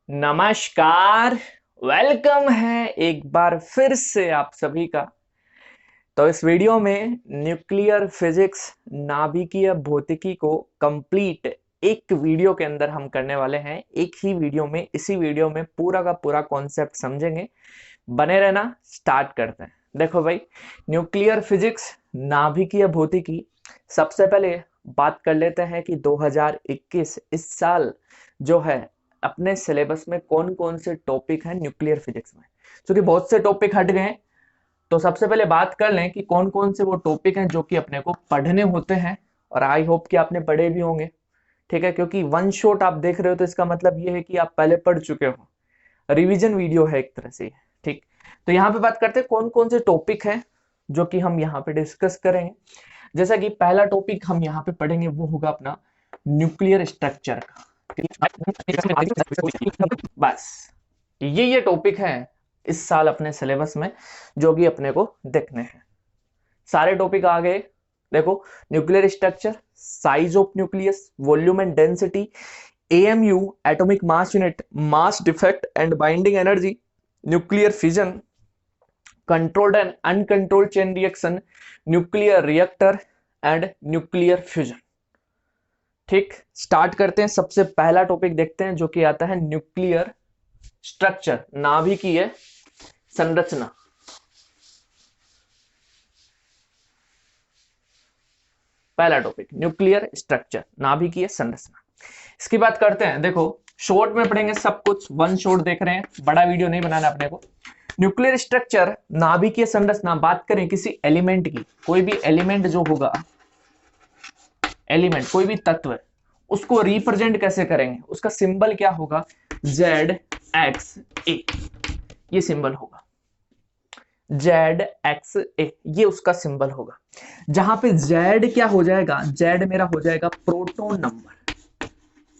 नमस्कार। वेलकम है एक बार फिर से आप सभी का। तो इस वीडियो में न्यूक्लियर फिजिक्स नाभिकीय भौतिकी को कंप्लीट एक वीडियो के अंदर हम करने वाले हैं। एक ही वीडियो में, इसी वीडियो में पूरा का पूरा कॉन्सेप्ट समझेंगे। बने रहना। स्टार्ट करते हैं। देखो भाई, न्यूक्लियर फिजिक्स नाभिकीय भौतिकी, सबसे पहले बात कर लेते हैं कि 2021 इस साल जो है अपने सिलेबस में कौन कौन से टॉपिक हैं न्यूक्लियर फिजिक्स में। क्योंकि बहुत से टॉपिक हट गए हैं, तो सबसे पहले बात कर लें कि कौन कौन से वो टॉपिक हैं जो कि अपने को पढ़ने होते हैं। और आई होप कि आपने पढ़े भी होंगे। ठीक है, क्योंकि वन शॉट आप देख रहे हो तो इसका मतलब ये है कि आप पहले पढ़ चुके हो। रिवीजन वीडियो है एक तरह से। ठीक, तो यहाँ पे बात करते हैं कौन कौन से टॉपिक हैं जो कि हम यहाँ पे डिस्कस करेंगे। जैसा कि पहला टॉपिक हम यहाँ पे पढ़ेंगे वो होगा अपना न्यूक्लियर स्ट्रक्चर का। बस ये टॉपिक है इस साल अपने सिलेबस में जो कि अपने को देखने हैं। सारे टॉपिक आ गए। देखो, nuclear structure, size of nucleus, volume and density, AMU atomic mass unit, mass defect and binding energy, nuclear fission, controlled and uncontrolled chain reaction, nuclear reactor and nuclear fusion. ठीक, स्टार्ट करते हैं। सबसे पहला topic देखते हैं जो कि आता है न्यूक्लियर स्ट्रक्चर, नाभिकीय संरचना। पहला टॉपिक न्यूक्लियर स्ट्रक्चर, नाभिकीय संरचना। इसकी बात करते हैं। देखो, शॉर्ट में पढ़ेंगे सब कुछ, वन शॉट देख रहे हैं, बड़ा वीडियो नहीं बनाना अपने को। न्यूक्लियर स्ट्रक्चर, नाभिकीय संरचना। बात करें किसी एलिमेंट की, कोई भी एलिमेंट जो होगा, एलिमेंट कोई भी तत्व, उसको रिप्रेजेंट कैसे करेंगे, उसका सिंबल क्या होगा, ZXA। ये सिंबल होगा ZXA, ये उसका सिंबल होगा। जहां पे Z क्या हो जाएगा, Z मेरा हो जाएगा proton number,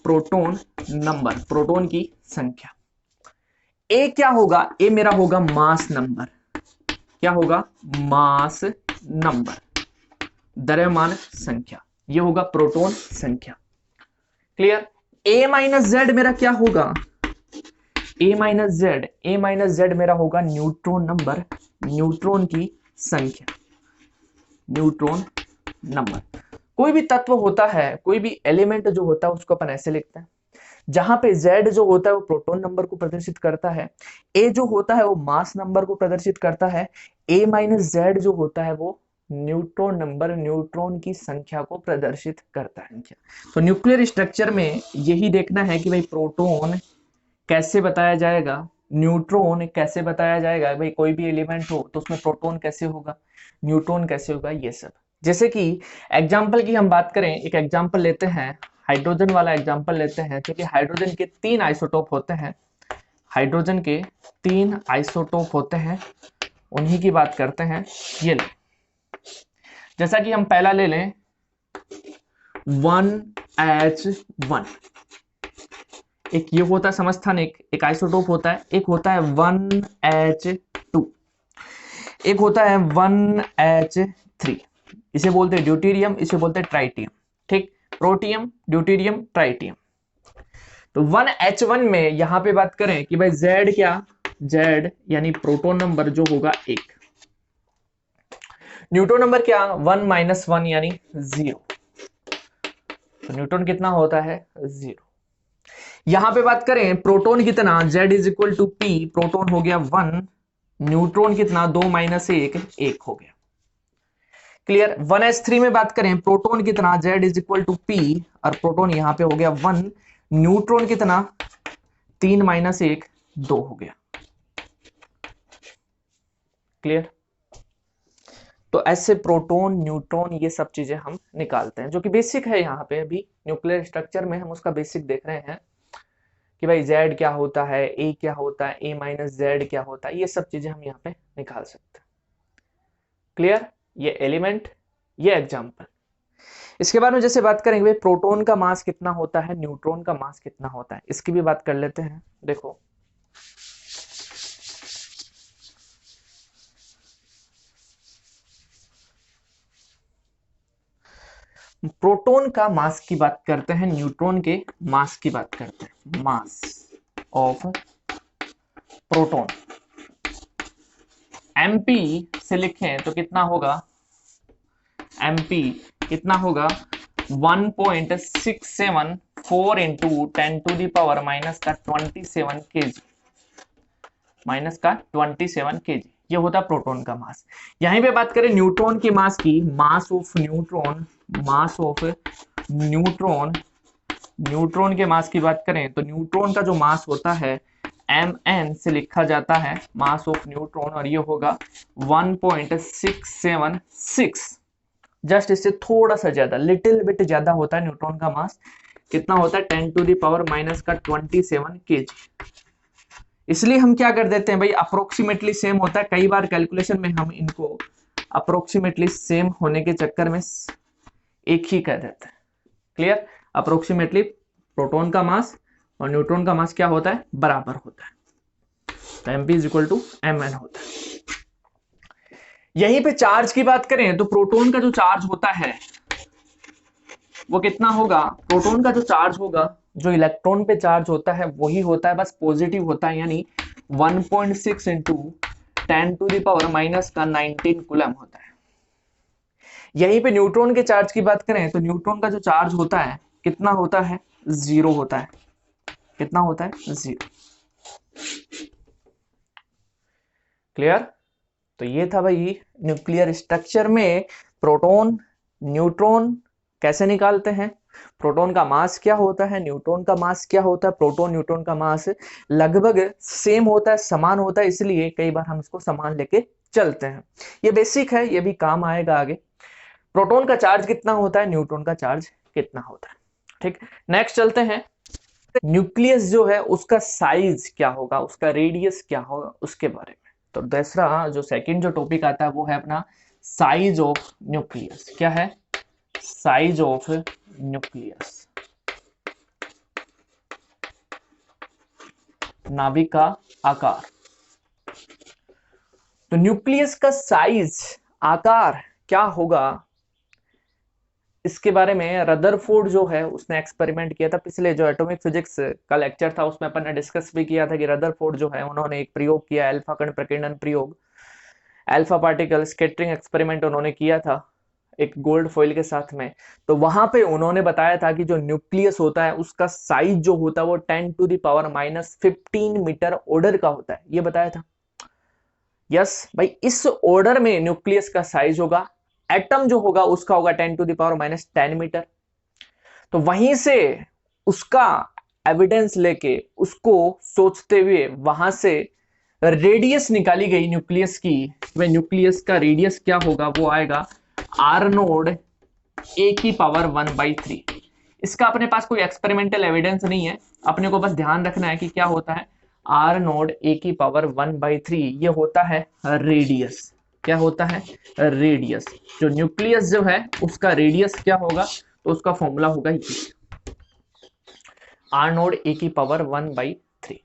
proton number, proton की संख्या। ए क्या होगा, ए मेरा होगा मास नंबर। क्या होगा, मास नंबर, द्रव्यमान संख्या। ये होगा प्रोटॉन संख्या। क्लियर। ए माइनस जेड मेरा क्या होगा, ए माइनस जेड मेरा होगा न्यूट्रॉन नंबर, न्यूट्रॉन की संख्या, न्यूट्रॉन नंबर। कोई भी तत्व होता है, कोई भी एलिमेंट जो होता है उसको अपन ऐसे लिखते हैं, जहां पे Z जो होता है वो प्रोटॉन नंबर को प्रदर्शित करता है, A जो होता है वो मास नंबर को प्रदर्शित करता है, A माइनस जेड जो होता है वो न्यूट्रॉन नंबर, न्यूट्रॉन की संख्या को प्रदर्शित करता है। तो न्यूक्लियर स्ट्रक्चर में यही देखना है कि भाई प्रोटॉन कैसे बताया जाएगा, न्यूट्रॉन कैसे बताया जाएगा। भाई कोई भी एलिमेंट हो तो उसमें प्रोटॉन कैसे होगा, न्यूट्रॉन कैसे होगा, ये सब। जैसे कि एग्जाम्पल की हम बात करें, एक एग्जाम्पल लेते हैं, हाइड्रोजन वाला एग्जाम्पल लेते हैं, क्योंकि हाइड्रोजन के 3 आइसोटोप होते हैं। हाइड्रोजन के 3 आइसोटोप होते हैं, उन्हीं की बात करते हैं। ये ले, जैसा कि हम पहला ले लें 1H1। एक ये होता है समस्थान, एक आइसोटोप होता है। एक होता है 1H2, एक होता है 1H3। इसे बोलते हैं ड्यूटेरियम, इसे बोलते हैं ट्राइटियम। ठीक, प्रोटियम, ड्यूटेरियम, ट्राइटियम। तो 1H1 में यहां पे बात करें कि भाई Z क्या, Z यानी प्रोटॉन नंबर जो होगा 1, न्यूट्रॉन नंबर क्या 1 माइनस 1 यानी 0। तो न्यूट्रॉन कितना होता है, 0। यहां पे बात करें प्रोटॉन कितना, Z is equal to P, proton हो गया 1, न्यूट्रॉन कितना 2 माइनस 1, 1 हो गया। क्लियर। 1s3 में बात करें प्रोटॉन कितना, Z is equal to P, और प्रोटॉन यहां पे हो गया 1, न्यूट्रॉन कितना 3 माइनस 1, 2 हो गया। क्लियर। तो ऐसे प्रोटॉन, न्यूट्रॉन, ये सब चीजें हम निकालते हैं, जो कि बेसिक है। यहाँ पे अभी न्यूक्लियर स्ट्रक्चर में हम उसका बेसिक देख रहे हैं कि भाई Z क्या होता है, A क्या होता है, A माइनस जेड क्या होता है, ये सब चीजें हम यहाँ पे निकाल सकते हैं। क्लियर। ये एलिमेंट, ये एग्जाम्पल। इसके बाद में जैसे बात करेंगे भाई प्रोटॉन का मास कितना होता है, न्यूट्रॉन का मास कितना होता है, इसकी भी बात कर लेते हैं। देखो, प्रोटॉन का मास की बात करते हैं, न्यूट्रॉन के मास की बात करते हैं। मास, ऑफ प्रोटॉन। mp से लिखें तो कितना होगा, mp कितना होगा 1.674 into 10 to the power minus का 27 केजी, माइनस का 27 केजी, ये होता है प्रोटॉन का मास। यहीं पे बात करें न्यूट्रॉन की मास की, mass of neutron, mass of neutron, neutron के मास की बात करें तो न्यूट्रॉन का जो मास होता है mn से लिखा जाता है मास ऑफ न्यूट्रॉन, और ये होगा 1.676, जस्ट इससे थोड़ा सा ज्यादा, लिटिल बिट ज्यादा होता है न्यूट्रॉन का मास। कितना होता है 10 टू दी पावर माइनस का 27 केजी। इसलिए हम क्या कर देते हैं भाई, अप्रोक्सीमेटली सेम होता है, कई बार कैलकुलेशन में हम इनको अप्रोक्सीमेटली सेम होने के चक्कर में एक ही कह देते हैं। क्लियर, अप्रोक्सीमेटली प्रोटॉन का मास और न्यूट्रॉन का मास क्या होता है, बराबर होता है, तो mp is equal to mn होता है। यहीं पे चार्ज की बात करें तो प्रोटॉन का जो चार्ज होता है वो कितना होगा, प्रोटॉन का जो चार्ज होगा, जो इलेक्ट्रॉन पे चार्ज होता है वही होता है, बस पॉजिटिव होता है, यानी 1.6 into 10 to the power minus का 19 कूलम होता है। यहीं पे न्यूट्रॉन के चार्ज की बात करें तो न्यूट्रॉन का जो चार्ज होता है कितना होता है, 0 होता है। कितना होता है, 0। क्लियर, तो ये था भाई न्यूक्लियर स्ट्रक्चर में प्रोटॉन न्यूट्रॉन कैसे निकालते हैं, प्रोटॉन का मास क्या होता है, न्यूट्रॉन का मास क्या होता है। प्रोटॉन न्यूट्रॉन का मास लगभग सेम होता है, समान होता है, इसलिए कई बार हम इसको समान लेके चलते हैं। ये बेसिक है, ये भी काम आएगा आगे। प्रोटॉन का चार्ज कितना होता है, न्यूट्रॉन का चार्ज कितना होता है। ठीक, नेक्स्ट चलते हैं। न्यूक्लियस जो है उसका साइज क्या होगा, उसका रेडियस क्या होगा, उसके बारे में। तो दूसरा जो सेकंड जो टॉपिक आता है वो है अपना साइज ऑफ न्यूक्लियस। क्या है, साइज ऑफ न्यूक्लियस, नाभिक का आकार। तो न्यूक्लियस का साइज, आकार क्या होगा, इसके बारे में रदरफोर्ड जो है उसने एक्सपेरिमेंट किया था। पिछले जो एटॉमिक फिजिक्स का लेक्चर था उसमें अपन ने डिस्कस भी किया था कि रदरफोर्ड जो है उन्होंने एक प्रयोग किया, अल्फा कण प्रकीर्णन प्रयोग, अल्फा पार्टिकल स्कैटरिंग एक्सपेरिमेंट उन्होंने किया था एक गोल्ड फॉइल के साथ में। तो वहां पे उन्होंने बताया था कि जो न्यूक्लियस होता है उसका साइज जो होता है वो 10 to the power minus 15 metre order का होता है, ये बताया था। यस भाई, इस ऑर्डर में न्यूक्लियस का साइज होगा। एटम जो होगा उसका होगा 10 to the power minus 10 metre. तो वहीं से उसका एविडेंस लेके, उसको सोचते हुए वहां से रेडियस निकाली गई न्यूक्लियस की। वह न्यूक्लियस का रेडियस क्या होगा, वो आएगा आर नोड ए की पावर 1/3। इसका अपने पास कोई एक्सपेरिमेंटल एविडेंस नहीं है, अपने को बस ध्यान रखना है कि क्या होता है, आर नोड ए की पावर 1/3 ये होता है रेडियस। क्या होता है, रेडियस। जो न्यूक्लियस जो है उसका रेडियस क्या होगा, तो उसका फॉर्मूला होगा ये, आर नोड ए की पावर 1/3।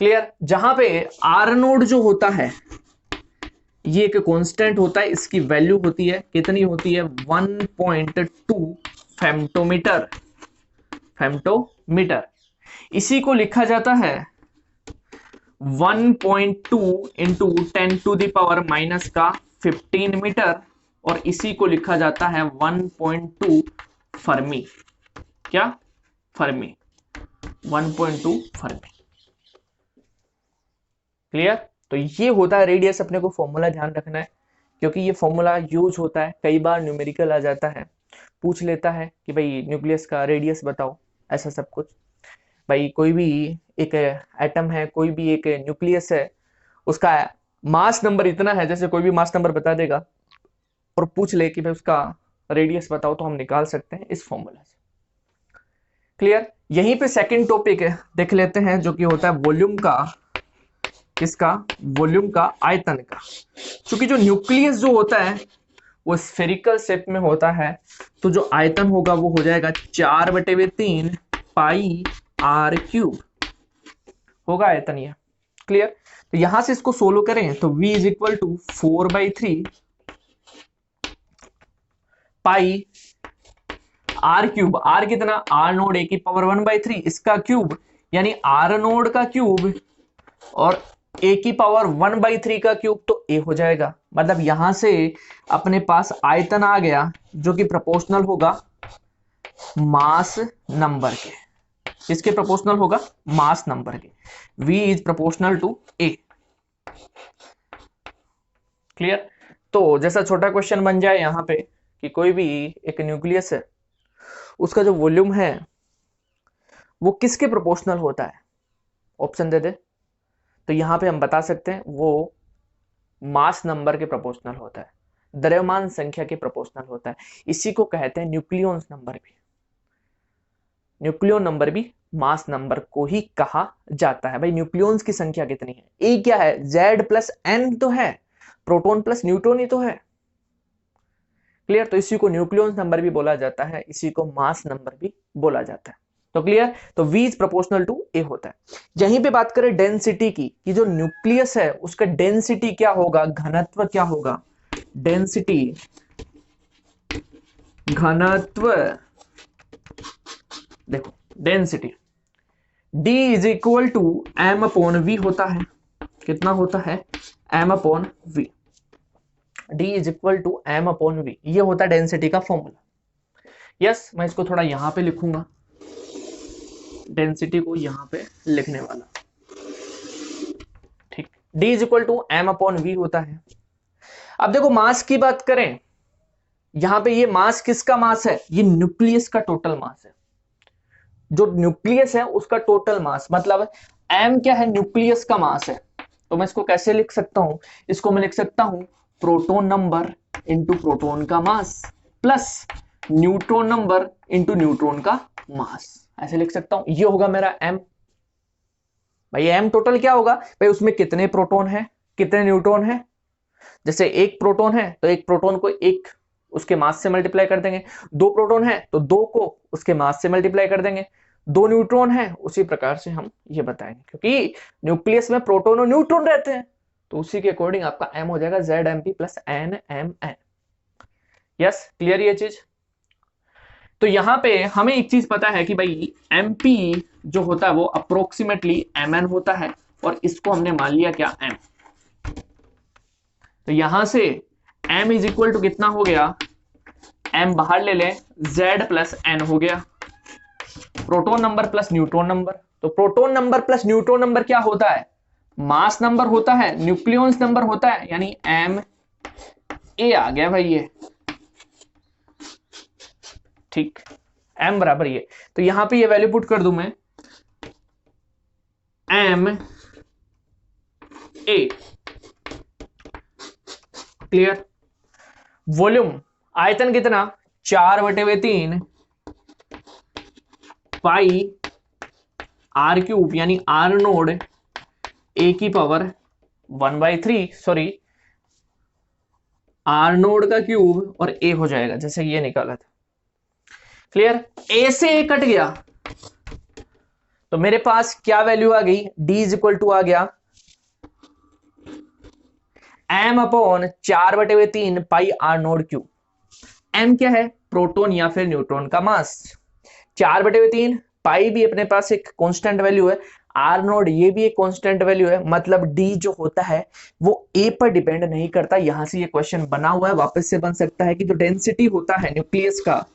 क्लियर, जहां पे आर नोड जो होता है ये एक कांस्टेंट होता है, इसकी वैल्यू होती है, कितनी होती है, 1.2 फेम्टोमीटर, फेम्टोमीटर। इसी को लिखा जाता है 1.2 into 10 to the power minus का 15 मीटर, और इसी को लिखा जाता है 1.2 फर्मी। क्या, फर्मी, 1.2 फर्मी। क्लियर, तो ये होता है रेडियस। अपने को फॉर्मूला ध्यान रखना है, क्योंकि ये फॉर्मूला यूज होता है, कई बार न्यूमेरिकल आ जाता है, पूछ लेता है कि भाई न्यूक्लियस का रेडियस बताओ, ऐसा सब कुछ। भाई कोई भी एक एटम है, कोई भी एक न्यूक्लियस है, उसका मास नंबर इतना है, जैसे कोई भी मास नंबर बता देगा और पूछ ले कि भाई उसका रेडियस बताओ, तो हम निकाल सकते हैं इस फॉर्मूला से। क्लियर, यहीं पे सेकंड टॉपिक देख लेते हैं जो कि होता है वॉल्यूम का, किसका, वॉल्यूम का, आयतन का। क्योंकि जो न्यूक्लियस जो होता है वो स्फेरिकल शेप में होता है, तो जो आयतन होगा वो हो जाएगा 4/3 पाई आर क्यूब होगा आयतन ये। क्लियर, तो यहां से इसको सोल्व करें तो v is equal to 4/3 pi r cube, r कितना, आर नोड ए की पावर 1/3, इसका क्यूब, यानी आर नोड का क्यूब और ए की पावर 1/3 का क्यूब तो ए हो जाएगा। मतलब यहां से अपने पास आयतन आ गया जो कि प्रोपोर्शनल होगा मास नंबर के। किसके प्रोपोर्शनल होगा? मास नंबर के। V is proportional to A। Clear? तो जैसा छोटा क्वेश्चन बन जाए यहां पे कि कोई भी एक न्यूक्लियस है, उसका जो वॉल्यूम है वो किसके प्रोपोर्शनल होता है? ऑप्शन दे दे तो यहां पे हम बता सकते हैं वो मास नंबर के प्रोपोर्शनल होता है, द्रव्यमान संख्या के प्रोपोर्शनल होता है। इसी को कहते हैं न्यूक्लियॉन्स नंबर भी। न्यूक्लियॉन नंबर भी मास नंबर को ही कहा जाता है। भाई न्यूक्लियॉन्स की संख्या कितनी है? ए क्या है? Z+N तो है, प्रोटॉन प्लस न्यूट्रॉन ही तो है। क्लियर? तो इसी को न्यूक्लियॉन्स नंबर भी बोला जाता है, इसी को मास नंबर भी बोला जाता है। तो क्लियर? तो V is proportional to A होता है। यहीं पे बात करें डेंसिटी की, कि जो न्यूक्लियस है उसका डेंसिटी क्या होगा, घनत्व क्या होगा? डेंसिटी, घनत्व, देखो density D is equal to M/V होता है। कितना होता है? M/V। D is equal to M/V, ये होता है डेंसिटी का फॉर्मूला। यस, मैं इसको थोड़ा यहां पे लिखूंगा, डेंसिटी को यहां पे लिखने वाला। ठीक, D is equal to M/V होता है। अब देखो मास की बात करें, यहां पे ये मास किसका मास है? ये न्यूक्लियस का टोटल मास है। जो न्यूक्लियस है उसका टोटल मास, मतलब M क्या है? न्यूक्लियस का मास है। तो मैं इसको कैसे लिख सकता हूं? इसको मैं लिख सकता हूं प्रोटॉन नंबर इंटू प्रोटॉन का mass plus neutron number into neutron का मास, ऐसे लिख सकता हूं। ये होगा मेरा M। भाई M टोटल क्या होगा? भाई उसमें कितने प्रोटॉन है, कितने न्यूट्रॉन है। जैसे एक प्रोटॉन है तो एक प्रोटॉन को एक उसके मास से मल्टीप्लाई कर देंगे, दो प्रोटॉन है तो दो को उसके मास से मल्टीप्लाई कर देंगे, दो न्यूट्रॉन है उसी प्रकार से हम ये बताएंगे, क्योंकि न्यूक्लियस में प्रोटॉन और न्यूट्रॉन रहते हैं तो उसी के अकॉर्डिंग आपका M हो जाएगा ZMP plus NMN। Yes, clear ये चीज? तो यहां पे हमें एक चीज पता है कि भाई MP जो होता है वो अप्रोक्सीमेटली MN होता है, और इसको हमने मान लिया क्या? M। तो यहां से M इज इक्वल टू कितना हो गया? M बाहर ले लें, Z+N हो गया, proton number plus neutron number. तो proton number plus neutron number क्या होता है? मास नंबर होता है, न्यूक्लियॉन्स नंबर होता है, यानी Ma आ गया भाई ये। ठीक, M बराबर ये। तो यहां पे ये वैल्यू पुट कर दूं मैं, Ma। क्लियर? वॉल्यूम, आयतन कितना? 4/3 पाई R³ यानी R नोड A की पावर 1/3, सॉरी R नोड का क्यूब और A हो जाएगा, जैसे ये निकाला था। क्लियर? A से A कट गया तो मेरे पास क्या वैल्यू आ गई? D इज इक्वल टू आ गया M/4/3 पाई R नोड क्यूब। M क्या है? प्रोटॉन या फिर न्यूट्रॉन का मास। 4/3 पाई भी अपने पास एक कांस्टेंट वैल्यू है, R नोड ये भी एक कांस्टेंट वैल्यू है, मतलब D जो होता है वो A पर डिपेंड नहीं करता। यहां से ये क्वेश्चन बना हुआ है, वापस से बन सकता है कि जो डेंसिटी होता है न्यूक्लियस का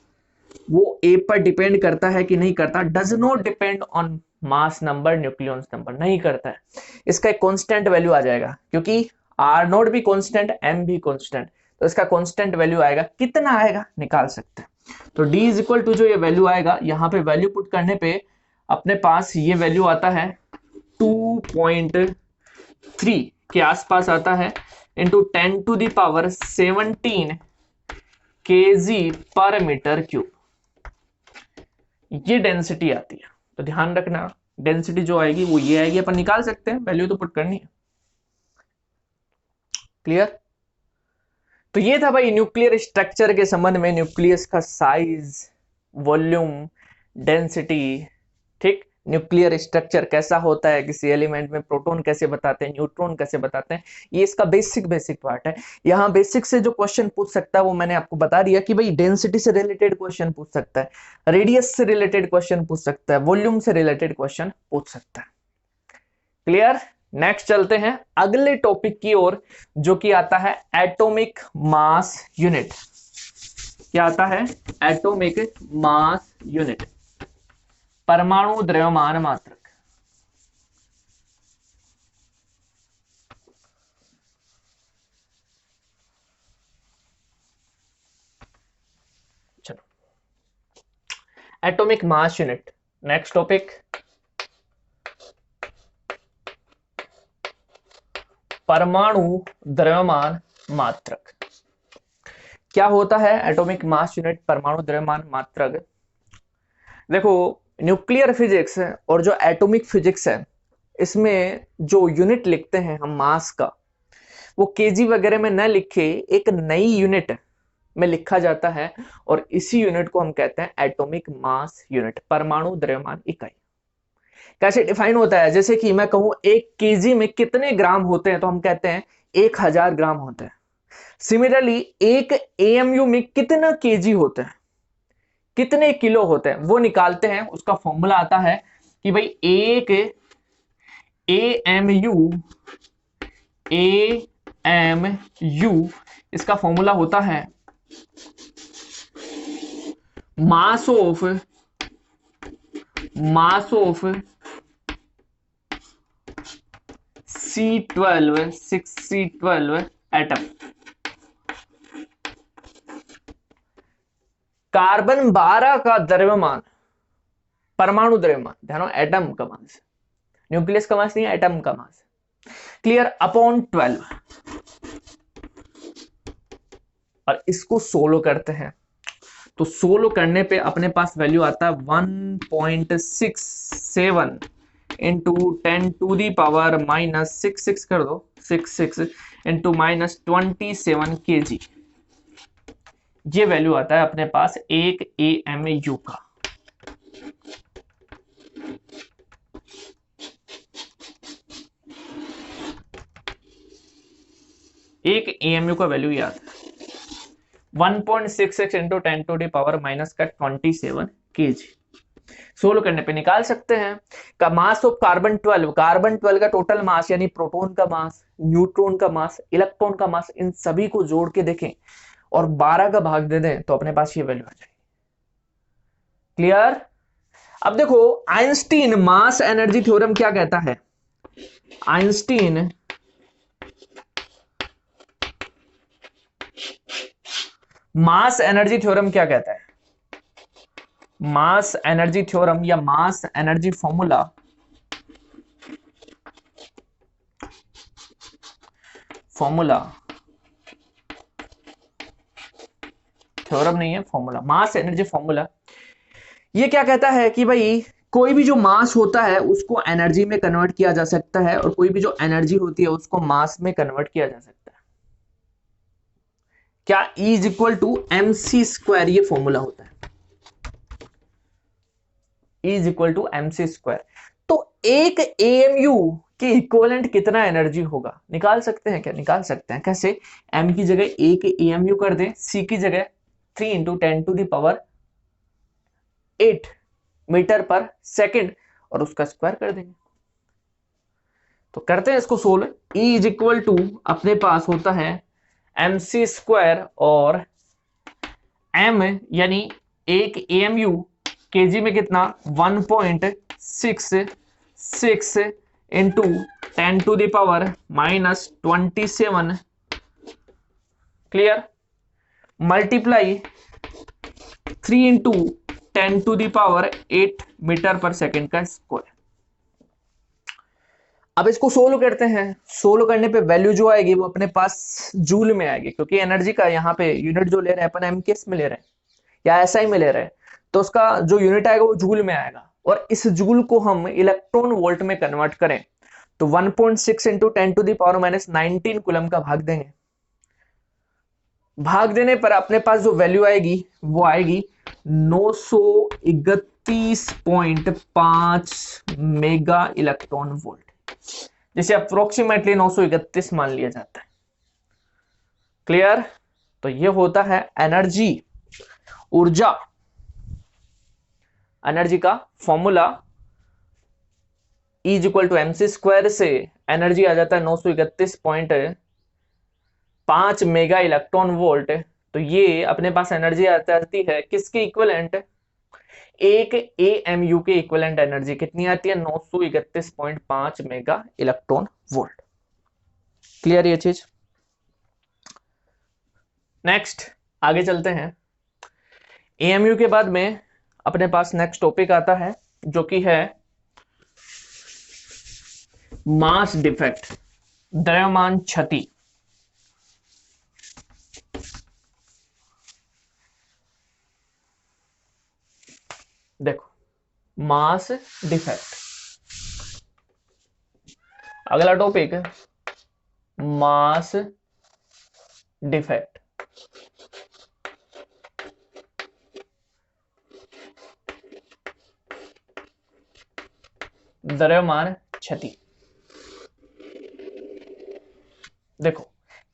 वो A पर डिपेंड करता है कि नहीं करता। Does not depend on mass number, nucleons number, नहीं करता है। इसका एक कांस्टेंट वैल्यू आ जाएगा, क्योंकि R नोड भी कांस्टेंट, M भी कांस्टेंट, तो इसका कांस्टेंट वैल्यू आएगा। कितना आएगा निकाल सकते हैं। तो D इज इक्वल टू जो ये वैल्यू आएगा, यहाँ पे वैल्यू पुट करने पे अपने पास ये वैल्यू आता है 2.3 के आसपास आता है, इंटू 10⁻17 kg/m³। ये डेंसिटी आती है। तो ध्यान रखना, डेंसिटी जो आएगी वो ये आएगी, अपन निकाल सकते हैं, वैल्यू तो पुट करनी है। क्लियर? तो ये था भाई न्यूक्लियर स्ट्रक्चर के संबंध में, न्यूक्लियस का साइज, वॉल्यूम, डेंसिटी। ठीक, न्यूक्लियर स्ट्रक्चर कैसा होता है, किसी एलिमेंट में प्रोटॉन कैसे बताते हैं, न्यूट्रॉन कैसे बताते हैं, ये इसका बेसिक बेसिक पार्ट है। यहाँ बेसिक से जो क्वेश्चन पूछ सकता है वो मैंने आपको बता दिया कि भाई डेंसिटी से रिलेटेड क्वेश्चन पूछ सकता है, रेडियस से रिलेटेड क्वेश्चन पूछ सकता है, वॉल्यूम से रिलेटेड क्वेश्चन पूछ सकता है। क्लियर। नेक्स्ट चलते हैं अगले टॉपिक की ओर, जो कि आता है एटॉमिक मास यूनिट। क्या आता है? एटॉमिक मास यूनिट, परमाणु द्रव्यमान मात्रक। चलो, atomic mass unit. Next topic, परमाणु द्रव्यमान मात्रक। क्या होता है एटॉमिक मास यूनिट, परमाणु द्रव्यमान मात्रक? देखो, न्यूक्लियर फिजिक्स और जो एटॉमिक फिजिक्स है, इसमें जो यूनिट लिखते हैं हम मास का, वो केजी वगैरह में न लिखे एक नई यूनिट में लिखा जाता है, और इसी यूनिट को हम कहते हैं एटॉमिक मास यूनिट, परमाणु द्रव्यमान इकाई। कैसे डिफाइन होता है? जैसे कि मैं कहूं 1 केजी में कितने ग्राम होते हैं, तो हम कहते हैं 1000 ग्राम होते हैं। सिमिलरली 1 एएमयू में कितना केजी होते हैं, कितने किलो होते हैं, वो निकालते हैं। उसका फॉर्मूला आता है कि भाई 1 एएमयू, इसका फॉर्मूला होता है mass of C12 6C12 atom. Carbon 12 का द्रव्यमान, परमाणु द्रव्यमान, ध्यान, एटम का मास, न्यूक्लियस का मास नहीं, एटम का मास। Clear, upon 12। और इसको सोलो करते हैं, तो सोलो करने पे अपने पास वैल्यू आता है 1.67 इंटू 10⁻⁻⁻⁶ कर दो, 66 इंटू -27 kg। ये वैल्यू आता है अपने पास 1 AMU का। एक AMU का वैल्यू याद है 1.66 इंटू 10⁻⁻27 kg। सोल्व करने पे निकाल सकते हैं। का मास ऑफ कार्बन 12, कार्बन 12 का टोटल मास, यानी प्रोटॉन का मास, न्यूट्रॉन का मास, इलेक्ट्रॉन का मास, इन सभी को जोड़ के देखें और 12 का भाग दे दें तो अपने पास ये वैल्यू आ जाएगी। क्लियर। अब देखो, आइंस्टीन मास एनर्जी थ्योरम क्या कहता है? आइंस्टीन मास एनर्जी थ्योरम क्या कहता है? मास एनर्जी थ्योरम या मास एनर्जी फॉर्मूला थ्योरम नहीं है, फॉर्मूला, मास एनर्जी फॉर्मूला। ये क्या कहता है कि भाई कोई भी जो मास होता है उसको एनर्जी में कन्वर्ट किया जा सकता है, और कोई भी जो एनर्जी होती है उसको मास में कन्वर्ट किया जा सकता है। क्या? E is equal to mc², ये फॉर्मूला होता है, E is equal to mc²। तो एक AMU के इक्विवेलेंट कितना एनर्जी होगा निकाल सकते हैं क्या? निकाल सकते हैं। कैसे? m की जगह 1 AMU कर दें, c की जगह 3 इंटू 10⁸ मीटर पर सेकेंड, और उसका स्क्वायर कर देंगे। तो करते हैं इसको solve. E is equal to अपने पास होता है mc², और m यानी 1 AMU केजी में कितना, 1.66 into 10⁻⁻27। Clear. Multiply 3 into 10⁸ metre पर सेकेंड का स्क्वायर। अब इसको सोल्व करते हैं। सोल्व करने पे वैल्यू जो आएगी वो अपने पास जूल में आएगी, क्योंकि एनर्जी का यहाँ पे यूनिट जो ले रहे हैं अपन MKS में ले रहे हैं या SI में ले रहे हैं, तो उसका जो यूनिट आएगा वो जूल में आएगा। और इस जूल को हम इलेक्ट्रॉन वोल्ट में कन्वर्ट करें तो 1.6 इंटू 10⁻⁻19 कूलम का भाग देंगे। भाग देने पर अपने पास जो वैल्यू आएगी वो आएगी 931 131.5 मेगा इलेक्ट्रॉन वोल्ट, जिसे अप्रोक्सीमेटली 931 मान लिया जाता है। क्लियर? तो ये होता है एनर्जी, ऊर्जा। एनर्जी का formula E equal to mc² से एनर्जी आ जाता है 931.5 मेगा इलेक्ट्रॉन वोल्ट। तो ये अपने पास एनर्जी आ जाती है किसके इक्विवेलेंट? एक AMU के इक्विवेलेंट एनर्जी कितनी आती है? 931.5 मेगा इलेक्ट्रॉन वोल्ट। क्लियर ये चीज? नेक्स्ट आगे चलते हैं। AMU के बाद में अपने पास नेक्स्ट टॉपिक आता है जो कि है मास डिफेक्ट, द्रव्यमान क्षति। देखो, मास डिफेक्ट, अगला टॉपिक मास डिफेक्ट। द्रव्यमान क्षति। देखो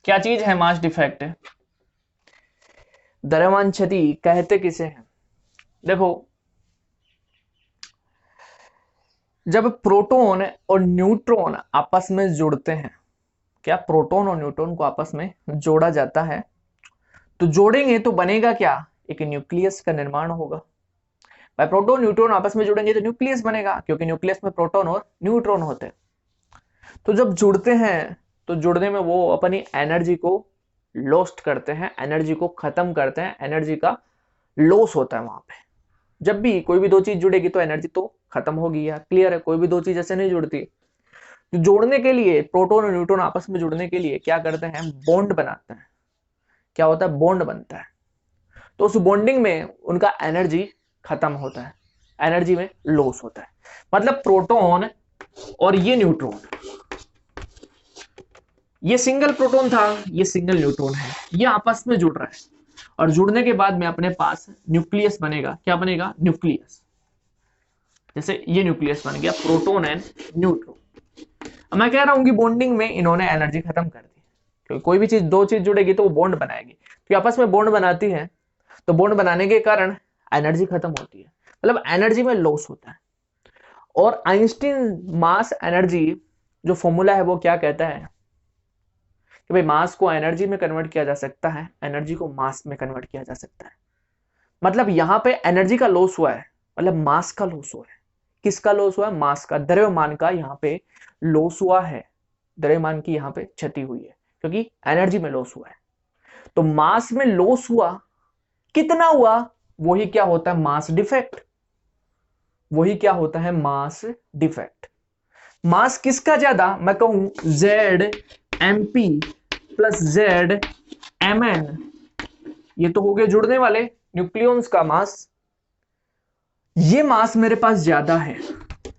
क्या चीज है मास डिफेक्ट, द्रव्यमान क्षति कहते किसे हैं? देखो, जब प्रोटॉन और न्यूट्रॉन आपस में जुड़ते हैं, क्या प्रोटॉन और न्यूट्रॉन को आपस में जोड़ा जाता है, तो जोड़ेंगे तो बनेगा क्या? एक न्यूक्लियस का निर्माण होगा। भाई प्रोटॉन न्यूट्रॉन आपस में जुड़ेंगे तो न्यूक्लियस बनेगा, क्योंकि न्यूक्लियस में प्रोटॉन और न्यूट्रॉन होते हैं। तो जब जुड़ते हैं तो जुड़ने में वो अपनी एनर्जी को लॉस्ट करते हैं, एनर्जी को खत्म करते हैं, एनर्जी का लॉस होता है वहां पे। जब भी कोई भी दो चीज जुड़ेगी तो एनर्जी तो खत्म होगी यार। क्लियर है? कोई भी दो चीज ऐसे नहीं जुड़ती। तो जोड़ने के लिए, प्रोटॉन और न्यूट्रॉन आपस में जुड़ने के लिए क्या करते हैं? बॉन्ड बनाते हैं। क्या होता है? बॉन्ड बनता है। तो उस बॉन्डिंग में उनका एनर्जी खत्म होता है, एनर्जी में लॉस होता है। मतलब प्रोटॉन और ये न्यूट्रॉन, ये सिंगल प्रोटॉन था, ये सिंगल न्यूट्रॉन है, ये आपस में जुड़ रहा है और जुड़ने के बाद में अपने पास न्यूक्लियस बनेगा। क्या बनेगा? न्यूक्लियस। जैसे ये न्यूक्लियस बन गया, प्रोटॉन एंड न्यूट्रॉन। अब मैं कह रहा हूं कि बॉन्डिंग में इन्होंने एनर्जी खत्म कर दी, क्योंकि कोई भी चीज, दो चीज जुड़ेगी तो वो बॉन्ड बनाएगी। तो आपस में बॉन्ड बनाती है, तो बॉन्ड बनाने के कारण एनर्जी खत्म होती है, मतलब एनर्जी में लॉस होता है। और आइंस्टीन मास एनर्जी जो फॉर्मूला है वो क्या कहता है कि भाई मास को एनर्जी में कन्वर्ट किया जा सकता है, एनर्जी को मास में कन्वर्ट किया जा सकता है। मतलब यहां पे एनर्जी का लॉस हुआ है, मतलब मास का लॉस हुआ है। किसका लॉस हुआ है? मास का, द्रव्यमान का यहाँ पे लॉस हुआ है। द्रव्यमान की यहाँ पे क्षति हुई है क्योंकि एनर्जी में लॉस हुआ है। तो मास में लॉस हुआ, कितना हुआ? वही क्या होता है? Mass defect. वही क्या होता है? Mass defect. मास किसका ज्यादा? मैं कहूं Z MP plus Z MN, ये तो हो गए जुड़ने वाले न्यूक्लियॉन्स का मास। ये मास मेरे पास ज्यादा है,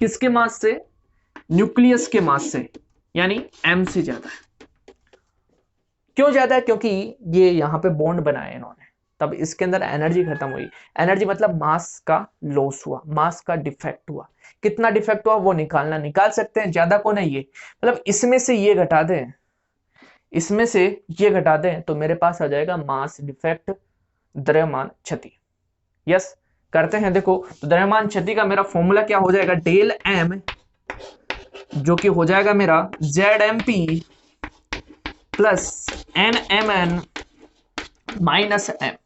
किसके मास से? न्यूक्लियस के मास से, यानी एम से ज्यादा है। क्यों ज्यादा है? क्योंकि ये यहां पे बॉन्ड बनाए इन्होंने, तब इसके अंदर एनर्जी खत्म हुई। एनर्जी मतलब मास का लॉस हुआ, मास का डिफेक्ट हुआ। कितना डिफेक्ट हुआ वो निकाल सकते हैं, ज्यादा को नहीं। ये मतलब इसमें से ये घटा दें, इसमें से ये घटा दें तो मेरे पास आ जाएगा मास डिफेक्ट, द्रव्यमान क्षति। यस, करते हैं। देखो, तो द्रव्यमान क्षति का मेरा फॉर्मूला क्या हो जाएगा? डेल एम, जो कि हो जाएगा मेरा Z M P plus N M N minus M.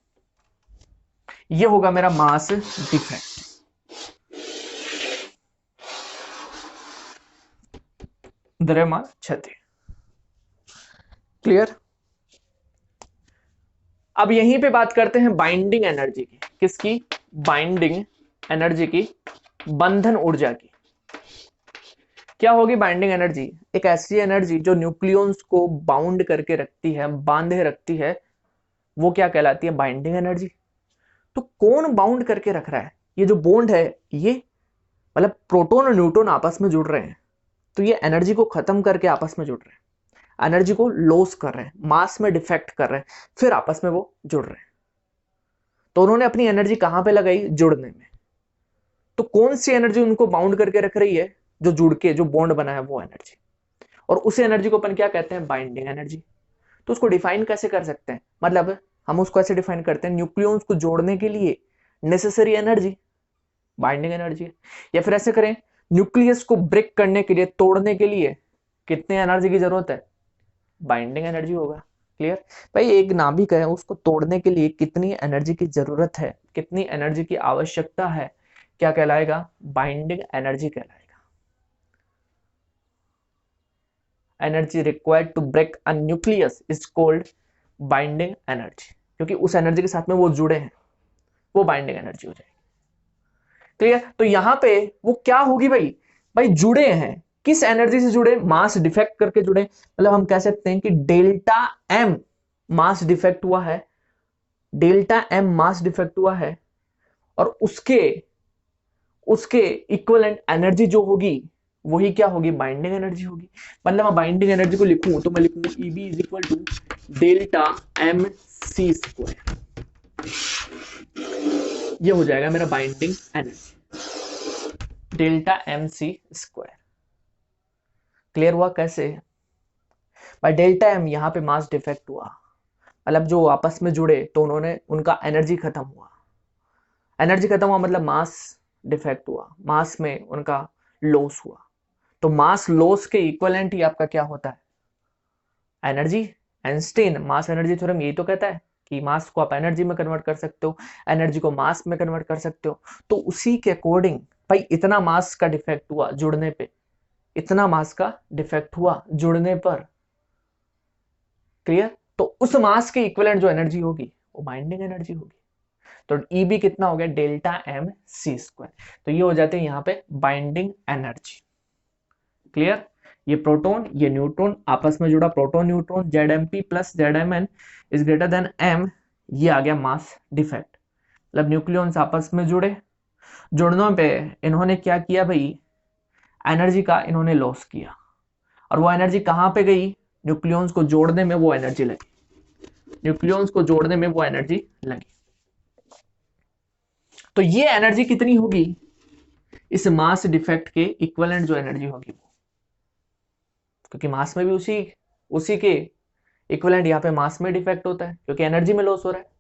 ये होगा मेरा मास डिफेक्ट। द्रव्यमान क्षति। क्लियर? अब यहीं पे बात करते हैं बाइंडिंग एनर्जी की। किसकी? बाइंडिंग एनर्जी की, बंधन ऊर्जा की। क्या होगी बाइंडिंग एनर्जी? एक ऐसी एनर्जी जो न्यूक्लियॉन्स को बाउंड करके रखती है, बांधे रखती है, वो क्या कहलाती है? Binding energy. तो कौन बाउंड करके रख रहा है? ये जो बॉन्ड है, ये मतलब प्रोटॉन और न्यूट्रॉन आपस में जुड़ रहे हैं, तो ये एनर्जी को खत्म करके आपस में जुड़ रहे हैं, एनर्जी को लॉस कर रहे हैं, मास में डिफेक्ट कर रहे हैं, फिर आपस में वो जुड़ रहे हैं। तो उन्होंने अपनी एनर्जी कहां पे लगाई? जुड़ने में। तो कौन सी एनर्जी उनको बाउंड करके रख रही है? जो जुड़ के जो बॉन्ड बना है वो एनर्जी, और उस एनर्जी को अपन क्या कहते हैं? Binding energy. तो उसको डिफाइन कैसे कर सकते हैं? मतलब हम उसको ऐसे डिफाइन करते हैं, न्यूक्लियॉन्स को जोड़ने के लिए नेसेसरी एनर्जी बाइंडिंग एनर्जी। या फिर ऐसे करें, न्यूक्लियस को ब्रेक करने के लिए, तोड़ने के लिए कितने एनर्जी की जरूरत है? बाइंडिंग एनर्जी होगा। क्लियर? भाई एक नाभिक है, उसको तोड़ने के लिए कितनी एनर्जी की जरूरत है, कितनी एनर्जी की आवश्यकता है, क्या कहलाएगा? बाइंडिंग एनर्जी कहलाएगा। Energy required to break a nucleus is called binding energy, क्योंकि उस एनर्जी के साथ में वो जुड़े हैं, वो बाइंडिंग एनर्जी हो जाएगी। क्लियर? तो यहां पे वो क्या होगी भाई? भाई जुड़े हैं, किस एनर्जी से जुड़े? मास डिफेक्ट करके जुड़े। मतलब हम कह सकते हैं कि डेल्टा एम मास डिफेक्ट हुआ है, डेल्टा एम मास डिफेक्ट हुआ है, और उसके उसके इक्विवेलेंट एनर्जी जो होगी वही क्या होगी? बाइंडिंग एनर्जी होगी। मतलब मैं बाइंडिंग एनर्जी को लिखूं तो मैं लिखूं EB is equal to delta M C square. ये हो जाएगा मेरा binding energy, delta M C square. Clear हुआ कैसे? भाई डेल्टा एम यहां पे मास डिफेक्ट हुआ, मतलब जो आपस में जुड़े तो उन्होंने, उनका एनर्जी खत्म हुआ। एनर्जी खत्म हुआ मतलब मास डिफेक्ट हुआ, मास में उनका लॉस हुआ। तो मास लॉस के इक्विवेलेंट ही आपका क्या होता है? Energy. Einstein mass energy theorem यही तो कहता है कि मास को आप एनर्जी में कन्वर्ट कर सकते हो, एनर्जी को मास में कन्वर्ट कर सकते हो। तो उसी के अकॉर्डिंग भाई इतना मास का डिफेक्ट हुआ जुड़ने पे, इतना मास का डिफेक्ट हुआ जुड़ने पर। क्लियर? तो उस मास के इक्विवेलेंट जो एनर्जी होगी वो बाइंडिंग एनर्जी होगी। तो ईबी कितना हो गया? Delta M C square. तो ये हो जाते हैं यहां पे बाइंडिंग एनर्जी। क्लियर? ये प्रोटॉन ये न्यूट्रॉन आपस में जुड़ा, proton neutron, Z plus Z is greater than M, ये आ गया मास डिफेक्ट। मतलब न्यूक्लियॉन्स आपस में जुड़े, जुड़ने पे इन्होंने क्या किया भाई? एनर्जी का इन्होंने लॉस किया, और वो एनर्जी कहां पे गई? न्यूक्लियॉन्स को जोड़ने में वो एनर्जी लगी, न्यूक्लियॉन्स को जोड़ने में वो एनर्जी लगी। तो ये एनर्जी कितनी होगी? इस मास डिफेक्ट के इक्विवेलेंट जो एनर्जी होगी वो, क्योंकि मास में भी उसी उसी के इक्विवेलेंट यहाँ पे मास में डिफेक्ट होता है, क्योंकि एनर्जी में लॉस हो रहा है।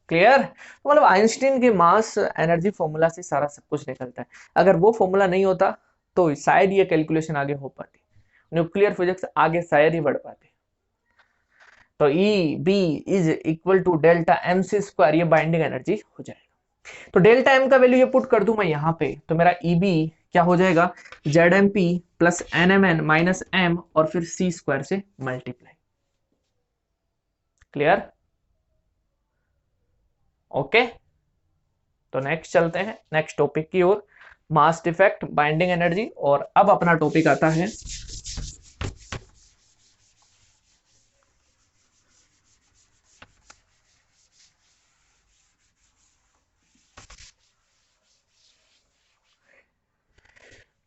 क्लियर? तो मतलब आइंस्टीन के मास एनर्जी फॉर्मूला से सारा सब कुछ निकलता है। अगर वो फॉर्मूला नहीं होता तो शायद ये कैलकुलेशन आगे हो पाती, न्यूक्लियर फिजिक्स आगे शायद ही बढ़ पाती। तो E B is equal to delta M C square, ये बाइंडिंग एनर्जी हो जाएगा। तो डेल्टा एम का वैल्यू ये पुट कर दूं मैं यहां पे, तो मेरा ई बी क्या हो जाएगा? Z M P plus N M N minus M और फिर सी स्क्वायर से मल्टीप्लाई। क्लियर? ओके, तो नेक्स्ट चलते हैं नेक्स्ट टॉपिक की ओर, मास डिफेक्ट, बाइंडिंग एनर्जी। और अब अपना टॉपिक आता है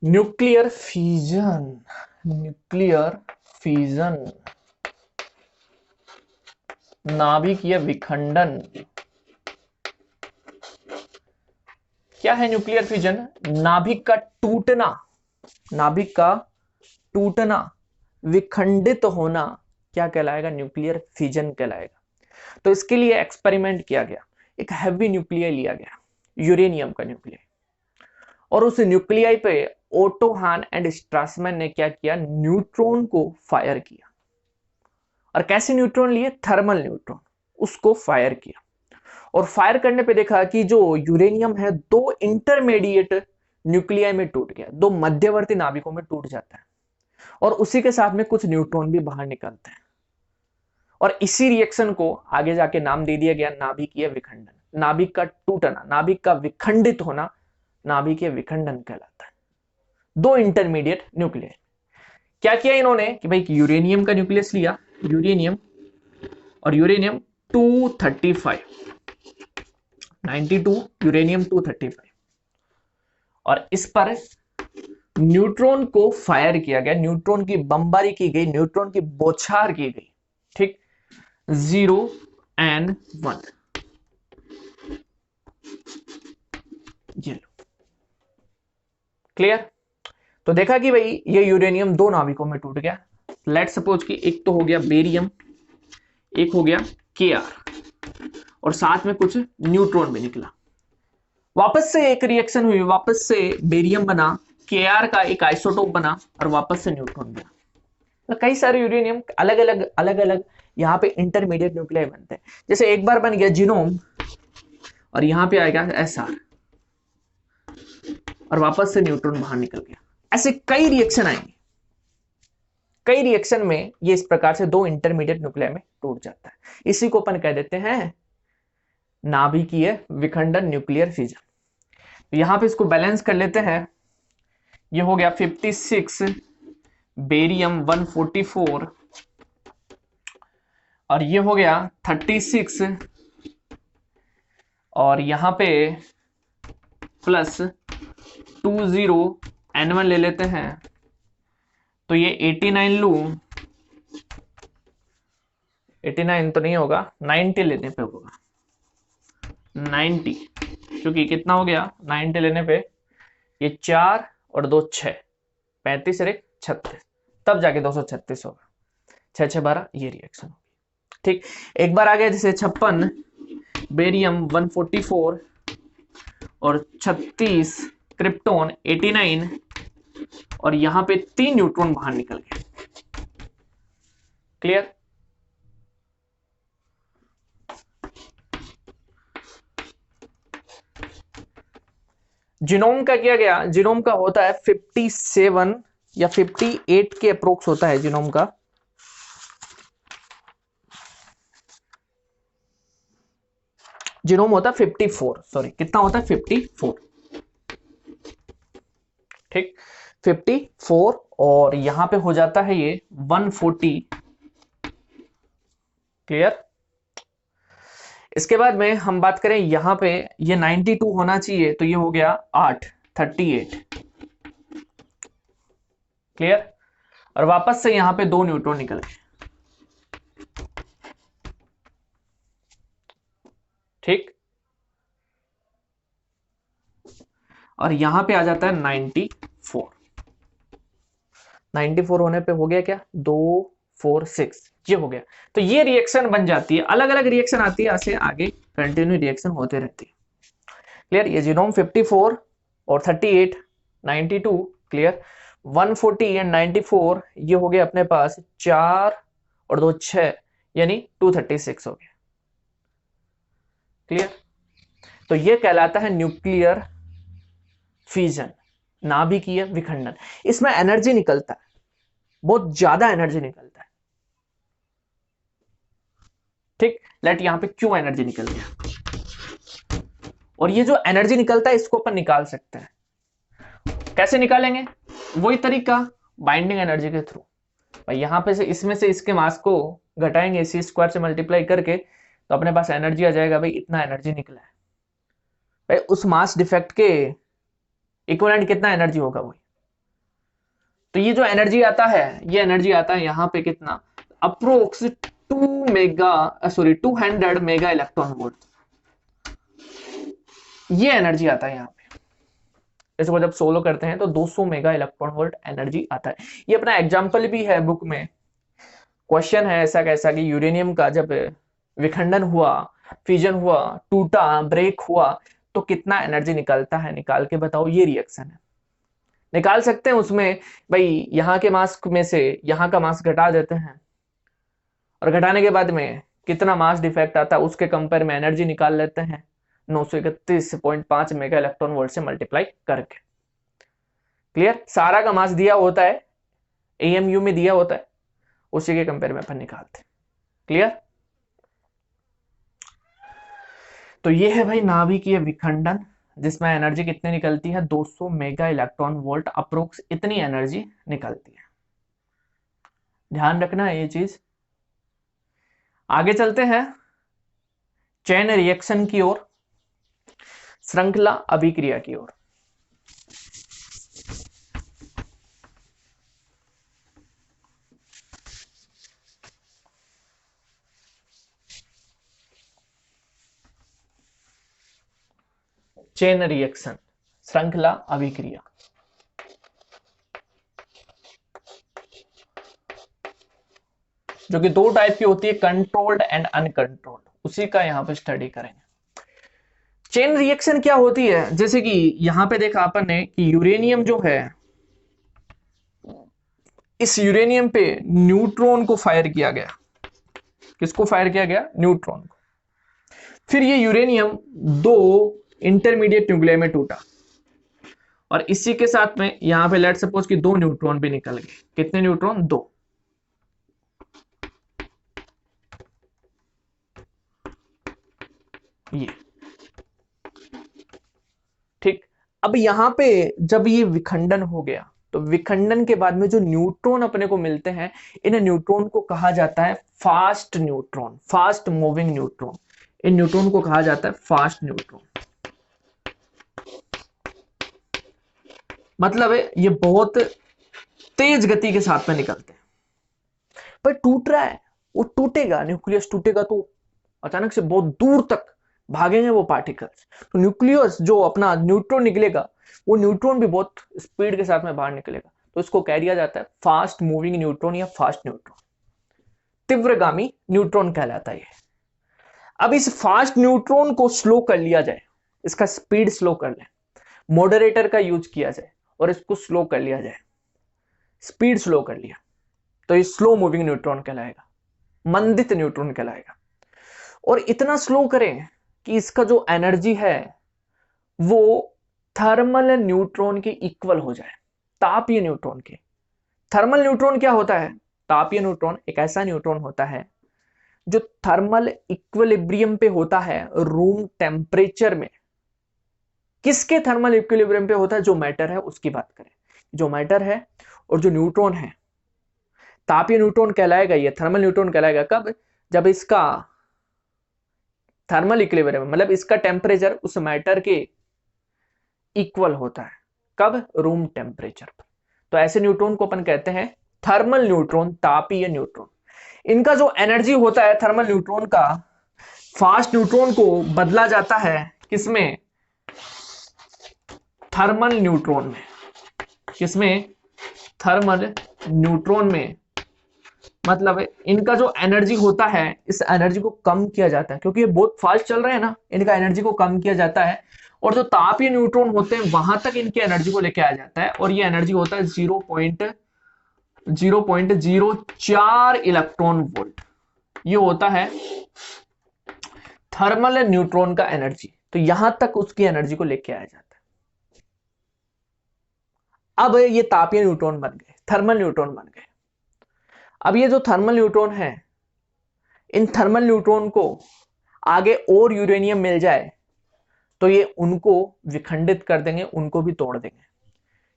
न्यूक्लियर फ्यूजन। न्यूक्लियर फ्यूजन, नाभिकीय विखंडन। क्या है न्यूक्लियर फ्यूजन? नाभिक का टूटना, नाभिक का टूटना, विखंडित होना, क्या कहलाएगा? न्यूक्लियर फ्यूजन कहलाएगा। तो इसके लिए एक्सपेरिमेंट किया गया, एक हैवी न्यूक्लियाई लिया गया, यूरेनियम का न्यूक्लियाई, और उस न्यूक्लियाई पे ओटो हान एंड स्ट्रासमैन ने क्या किया? न्यूट्रॉन को फायर किया। और कैसे न्यूट्रॉन लिए? थर्मल न्यूट्रॉन, उसको फायर किया। और फायर करने पे देखा कि जो यूरेनियम है दो इंटरमीडिएट न्यूक्लियाई में टूट गया, दो मध्यवर्ती नाभिकों में टूट जाता है, और उसी के साथ में कुछ न्यूट्रॉन भी बाहर निकलते हैं। और इसी रिएक्शन को आगे जाके नाम दे दिया गया नाभिकीय विखंडन। नाभिक का टूटना, नाभिक का विखंडित होना नाभिकीय विखंडन कहलाता है। दो इंटरमीडिएट न्यूक्लियस। क्या किया इन्होंने कि भाई यूरेनियम का न्यूक्लियस लिया, यूरेनियम, और यूरेनियम 235, 92 यूरेनियम 235, और इस पर न्यूट्रॉन को फायर किया गया, न्यूट्रॉन की बमबारी की गई, न्यूट्रॉन की बौछार की गई। ठीक, 0 और 1, ये लो, क्लियर। तो देखा कि भाई ये यूरेनियम दो नाभिकों में टूट गया। लेट सपोज कि एक तो हो गया बेरियम, एक हो गया Kr, और साथ में कुछ न्यूट्रॉन भी निकला। वापस से एक रिएक्शन हुई, वापस से बेरियम बना, Kr का एक आइसोटोप बना, और वापस से न्यूट्रॉन बना। तो कई सारे यूरेनियम अलग अलग यहाँ पे इंटरमीडिएट न्यूक्लियाई बनते हैं। जैसे एक बार बन गया जीनोम, और यहाँ पे आएगा Sr, और वापस से न्यूट्रॉन बाहर निकल गया। ऐसे कई रिएक्शन आएंगे। कई रिएक्शन में ये इस प्रकार से दो इंटरमीडिएट न्यूक्लियाई में टूट जाता है। इसी को अपन कह देते हैं नाभिकीय विखंडन, न्यूक्लियर फिजन। तो यहां पे इसको बैलेंस कर लेते हैं। ये हो गया 56 बेरियम 144, और ये हो गया 36, और यहां पे प्लस 20 N1 ले लेते हैं, तो ये 89 लू, 89 तो नहीं होगा, 90 लेने पे होगा, 90, क्योंकि कितना हो गया 90 लेने पे, ये 4 और 2 6, 35 और 1 36, तब जाके 236 होगा। 6 6 12, ये रिएक्शन होगी। ठीक, एक बार आ गया जैसे 56 बेरियम 144 और 36 क्रिप्टोन 89, और यहां पे 3 न्यूट्रॉन बाहर निकल गए। क्लियर। जीनोम का किया गया, जीनोम का होता है 57 या 58 के अप्रोक्स होता है जीनोम का। जीनोम होता है 54, सॉरी कितना होता है 54। ठीक, 54, और यहां पे हो जाता है ये 140। क्लियर। इसके बाद में हम बात करें यहां पे, ये 92 होना चाहिए, तो ये हो गया 8, 38। क्लियर। और वापस से यहां पे 2 न्यूट्रॉन निकल गए। ठीक, और यहां पे आ जाता है 94। 94 होने पे हो गया क्या, 2 4 6, ये हो गया। तो ये रिएक्शन बन जाती है, अलग अलग रिएक्शन आती है, ऐसे आगे कंटिन्यू रिएक्शन होते रहती है। क्लियर। ये जीनोम 54 और 38, 92, क्लियर। 140 एंड 94, ये हो गया अपने पास 4 और 2 6, यानी 236 हो गया। क्लियर। तो ये कहलाता है न्यूक्लियर फ्यूजन, नाभिकीय विखंडन। इसमें एनर्जी निकलता है, बहुत ज्यादा एनर्जी निकलता है। ठीक, लेट यहां पे क्यों एनर्जी निकल गया, और ये जो एनर्जी निकलता है इसको अपन निकाल सकते हैं। कैसे निकालेंगे, वही तरीका, बाइंडिंग एनर्जी के थ्रू। भाई यहां पे से इसमें से इसके मास को घटाएंगे c² से मल्टीप्लाई करके, तो अपने पास एनर्जी आ जाएगा, भाई इतना एनर्जी निकला है। भाई उस मास डिफेक्ट के इक्विवेलेंट कितना एनर्जी होगा वही। तो ये जो एनर्जी आता है, ये एनर्जी आता है यहां पे कितना, अप्रोक्स 200 मेगा इलेक्ट्रॉन वोल्ट। ये एनर्जी आता है यहाँ पे। इसको जब सोलो करते हैं तो 200 मेगा इलेक्ट्रॉन वोल्ट एनर्जी आता है। ये अपना एग्जाम्पल भी है बुक में, क्वेश्चन है ऐसा कैसा कि यूरेनियम का जब विखंडन हुआ, फ्यूजन हुआ, टूटा, ब्रेक हुआ, तो कितना एनर्जी निकलता है, निकाल के बताओ। ये रिएक्शन है, निकाल सकते हैं उसमें। भाई यहाँ के मास में से यहाँ का मास घटा देते हैं, और घटाने के बाद में कितना मास डिफेक्ट आता है उसके कंपेयर में एनर्जी निकाल लेते हैं 931.5 मेगा इलेक्ट्रॉन वोल्ट से मल्टीप्लाई करके। क्लियर। सारा का मास दिया होता है, एएमयू में दिया होता है, उसी के कंपेयर में अपन निकालते हैं। क्लियर। तो ये है भाई नाभिकीय विखंडन, जिसमें एनर्जी कितनी निकलती है, 200 मेगा इलेक्ट्रॉन वोल्ट अप्रोक्स, इतनी एनर्जी निकलती है। ध्यान रखना है ये चीज। आगे चलते हैं चेन रिएक्शन की ओर, श्रृंखला अभिक्रिया की ओर। चेन रिएक्शन, श्रृंखला अभिक्रिया। जो कि दो टाइप की होती है, कंट्रोल्ड एंड अनकंट्रोल्ड, उसी का यहाँ पे स्टडी करेंगे। चेन रिएक्शन क्या होती है, जैसे कि यहां पे देखा अपन ने कि यूरेनियम जो है, इस यूरेनियम पे न्यूट्रॉन को फायर किया गया। किसको फायर किया गया? न्यूट्रॉन को। फिर ये यूरेनियम दो इंटरमीडिएट न्यूक्लियर में टूटा, और इसी के साथ में यहां पे लेट सपोज कि दो न्यूट्रॉन भी निकल गए। कितने न्यूट्रॉन? दो। ये ठीक। अब यहां पे जब ये विखंडन हो गया, तो विखंडन के बाद में जो न्यूट्रॉन अपने को मिलते हैं, इन न्यूट्रॉन को कहा जाता है fast neutron, fast moving neutron. इन न्यूट्रॉन को कहा जाता है फास्ट न्यूट्रॉन। मतलब है ये बहुत तेज गति के साथ में निकलते हैं। पर टूट रहा है, वो टूटेगा, न्यूक्लियस टूटेगा तो अचानक से बहुत दूर तक भागेंगे वो पार्टिकल्स। तो न्यूक्लियस जो अपना न्यूट्रॉन निकलेगा, वो न्यूट्रॉन भी बहुत स्पीड के साथ में बाहर निकलेगा, तो इसको कह दिया जाता है फास्ट मूविंग न्यूट्रॉन या फास्ट न्यूट्रॉन, तीव्रगामी न्यूट्रॉन कहलाता है। अब इस फास्ट न्यूट्रॉन को स्लो कर लिया जाए, इसका स्पीड स्लो कर लें, मॉडरेटर का यूज किया जाए और इसको स्लो कर लिया जाए, स्पीड स्लो कर लिया, तो ये स्लो मूविंग न्यूट्रॉन कहलाएगा, मंदित न्यूट्रॉन कहलाएगा। और इतना स्लो करें कि इसका जो एनर्जी है वो थर्मल न्यूट्रॉन के इक्वल हो जाए, तापीय न्यूट्रॉन के। थर्मल न्यूट्रॉन क्या होता है? तापीय न्यूट्रॉन एक ऐसा न्यूट्रॉन होता है जो थर्मल इक्विलिब्रियम पे होता है, रूम टेम्परेचर में। किसके थर्मल इक्विलिब्रियम पे होता है? जो मैटर है उसकी बात करें। जो मैटर है और जो न्यूट्रॉन है, तापीय न्यूट्रॉन कहलाएगा, ये थर्मल न्यूट्रॉन कहलाएगा कब? जब इसका थर्मल इक्विलिब्रियम मतलब इसका टेम्परेचर उस मैटर के इक्वल होता है। कब? रूम टेम्परेचर पर। तो ऐसे न्यूट्रॉन को अपन कहते हैं थर्मल न्यूट्रॉन, तापीय न्यूट्रॉन। इनका जो एनर्जी होता है थर्मल न्यूट्रॉन का, फास्ट न्यूट्रॉन को बदला जाता है किसमें? थर्मल न्यूट्रॉन में। किसमें? थर्मल न्यूट्रॉन में। मतलब इनका जो एनर्जी होता है, इस एनर्जी को कम किया जाता है, क्योंकि ये बहुत फास्ट चल रहे हैं ना, इनका एनर्जी को कम किया जाता है। और जो तापीय न्यूट्रॉन होते हैं वहां तक इनकी एनर्जी को लेके आया जाता है, और ये एनर्जी होता है 0.04 इलेक्ट्रॉन वोल्ट। ये होता है थर्मल न्यूट्रॉन का एनर्जी। तो यहां तक उसकी एनर्जी को लेके आया जाता है। अब ये तापीय न्यूट्रॉन बन गए, थर्मल न्यूट्रॉन बन गए। अब ये जो थर्मल न्यूट्रॉन है, इन थर्मल न्यूट्रॉन को आगे और यूरेनियम मिल जाए तो ये उनको विखंडित कर देंगे, उनको भी तोड़ देंगे।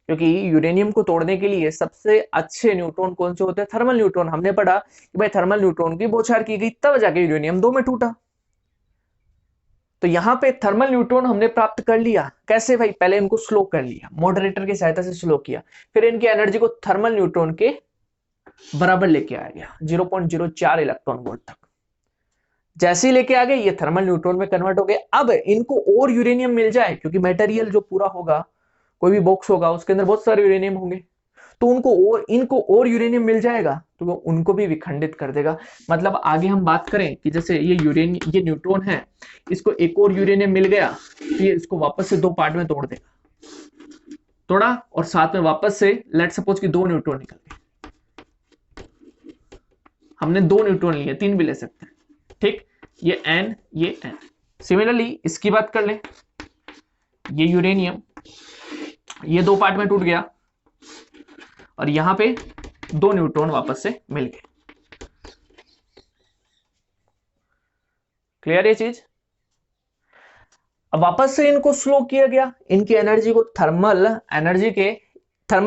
क्योंकि यूरेनियम को तोड़ने के लिए सबसे अच्छे न्यूट्रॉन कौन से होते हैं? Thermal neutron. हमने पढ़ा कि भाई थर्मल न्यूट्रॉन की बौछार की गई, तब जाके यूरेनियम दो में टूटा। तो यहां पे थर्मल न्यूट्रॉन हमने प्राप्त कर लिया। कैसे भाई? पहले इनको स्लो कर लिया, मॉडरेटर की सहायता से स्लो किया, फिर इनकी एनर्जी को थर्मल न्यूट्रॉन के बराबर लेके आया गया, 0.04 इलेक्ट्रॉन वोल्ट तक। जैसे ही लेके आ गए, ये थर्मल न्यूट्रॉन में कन्वर्ट हो गए। अब इनको और यूरेनियम मिल जाए, क्योंकि मटेरियल जो पूरा होगा, कोई भी बॉक्स होगा उसके अंदर बहुत सारे यूरेनियम होंगे, तो इनको और यूरेनियम मिल जाएगा तो वो उनको भी विखंडित कर देगा। मतलब आगे हम बात करें कि जैसे ये न्यूट्रॉन है, इसको एक और यूरेनियम मिल गया तो ये इसको वापस से दो पार्ट में तोड़ देगा। तोड़ा और साथ में वापस से लेट सपोज कि दो न्यूट्रॉन निकल गए। हमने दो न्यूट्रॉन लिए, तीन भी ले सकते हैं, ठीक। ये N, ये N। सिमिलरली इसकी बात कर लें, ये यूरेनियम ये दो पार्ट में टूट गया और यहां पे दो न्यूट्रॉन वापस से मिल गए। क्लियर ये चीज? अब वापस से इनको स्लो किया गया, इनकी एनर्जी को थर्मल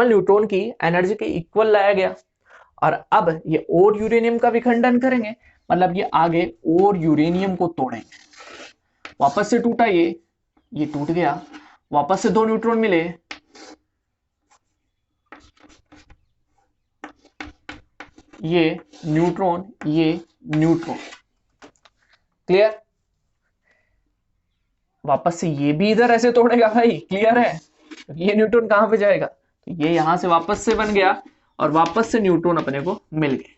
न्यूट्रॉन की एनर्जी के इक्वल लाया गया, और अब ये और यूरेनियम का विखंडन करेंगे। मतलब ये आगे और यूरेनियम को तोड़ेंगे। वापस से टूटा ये टूट गया, वापस से दो न्यूट्रॉन मिले, ये न्यूट्रॉन, ये न्यूट्रॉन। क्लियर? वापस से ये भी इधर ऐसे तोड़ेगा भाई, क्लियर है? ये न्यूट्रॉन कहां पे जाएगा? तो ये यहां से वापस से बन गया और वापस से न्यूट्रॉन अपने को मिल गए।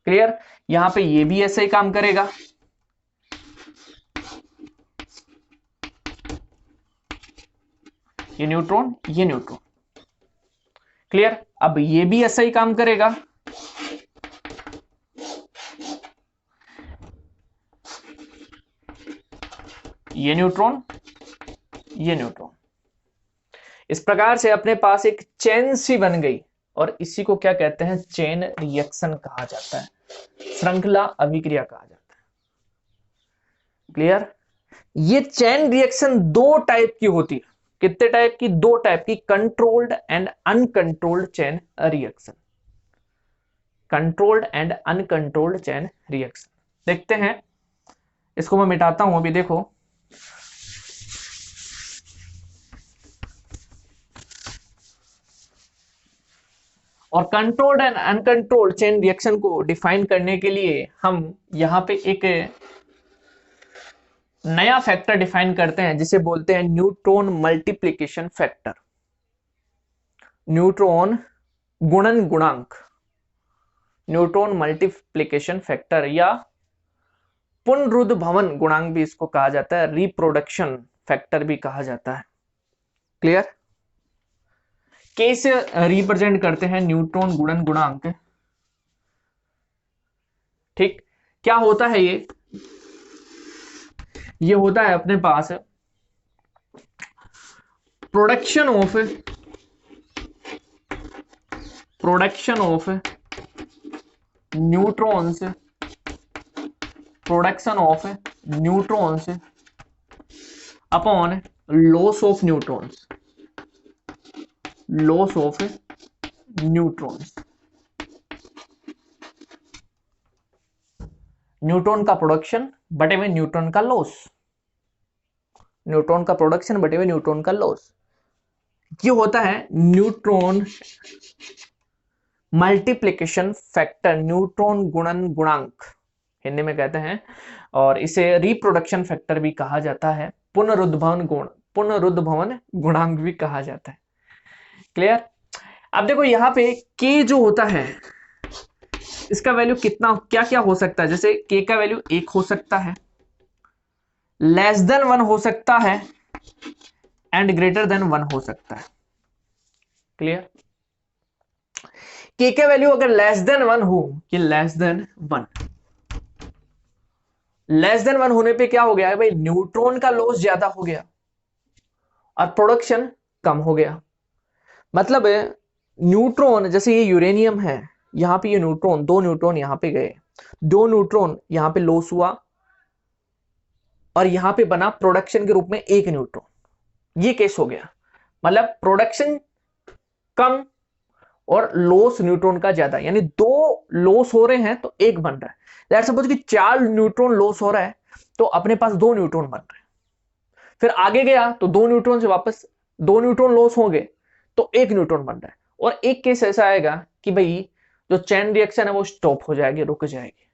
क्लियर। यहां पे ये भी ऐसे ही काम करेगा, ये न्यूट्रॉन, ये न्यूट्रॉन। क्लियर। अब ये भी ऐसा ही काम करेगा, ये न्यूट्रॉन, ये न्यूट्रॉन। इस प्रकार से अपने पास एक चेन सी बन गई, और इसी को क्या कहते हैं, चेन रिएक्शन कहा जाता है, श्रृंखला अभिक्रिया कहा जाता है। क्लियर। ये चेन रिएक्शन दो टाइप की होती है। कितने टाइप की, दो टाइप की, controlled and uncontrolled chain reaction, controlled and uncontrolled chain reaction. देखते हैं, इसको मैं मिटाता हूं अभी, देखो। और controlled and uncontrolled chain reaction को डिफाइन करने के लिए हम यहां पे एक नया फैक्टर डिफाइन करते हैं, जिसे बोलते हैं न्यूट्रॉन मल्टीप्लिकेशन फैक्टर, न्यूट्रॉन गुणन गुणांक, न्यूट्रॉन मल्टीप्लिकेशन फैक्टर, या पुनरुद्भवन गुणांक भी इसको कहा जाता है, रिप्रोडक्शन फैक्टर भी कहा जाता है। क्लियर। कैसे रिप्रेजेंट करते हैं न्यूट्रॉन गुणन गुणांक, ठीक। क्या होता है ये होता है अपने पास production of neutrons, production of neutrons upon loss of neutrons, loss of neutrons. Neutron का प्रोडक्शन बटे में न्यूट्रॉन का लॉस, न्यूट्रॉन का प्रोडक्शन बटे में न्यूट्रॉन का लॉस, ये होता है न्यूट्रॉन मल्टीप्लिकेशन फैक्टर, न्यूट्रॉन गुणन गुणांक हिंदी में कहते हैं, और इसे रिप्रोडक्शन फैक्टर भी कहा जाता है, पुनरुद्भवन गुणांक भी कहा जाता है। क्लियर। अब देखो यहां पे k जो होता है, इसका वैल्यू कितना, क्या क्या हो सकता है, जैसे k का वैल्यू 1 हो सकता है, लेस देन 1 हो सकता है, एंड ग्रेटर देन 1 हो सकता है। क्लियर। k का वैल्यू अगर लेस देन 1 हो, कि लेस देन 1, लेस देन 1 होने पे क्या हो गया है भाई, न्यूट्रॉन का लॉस ज्यादा हो गया और प्रोडक्शन कम हो गया। मतलब न्यूट्रॉन, जैसे ये यूरेनियम है, यहां पे ये न्यूट्रॉन, दो न्यूट्रॉन यहां पे गए, दो न्यूट्रॉन यहां पे लॉस हुआ, और यहां पे बना प्रोडक्शन के रूप में एक न्यूट्रॉन। ये केस हो गया, मतलब प्रोडक्शन कम और लॉस न्यूट्रॉन का ज्यादा, यानी दो लॉस हो रहे हैं तो एक बन रहा है। लेट्स सपोज कि 4 न्यूट्रॉन लॉस हो रहा है, तो अपने पास 2 न्यूट्रॉन बन रहे हैं। फिर आगे गया तो 2 न्यूट्रॉन से वापस 2 न्यूट्रॉन लॉस होंगे तो एक न्यूट्रॉन बन रहा है। और एक केस ऐसा आएगा कि भाई जो चेन रिएक्शन है वो स्टॉप हो जाएगी, रुक जाएगी।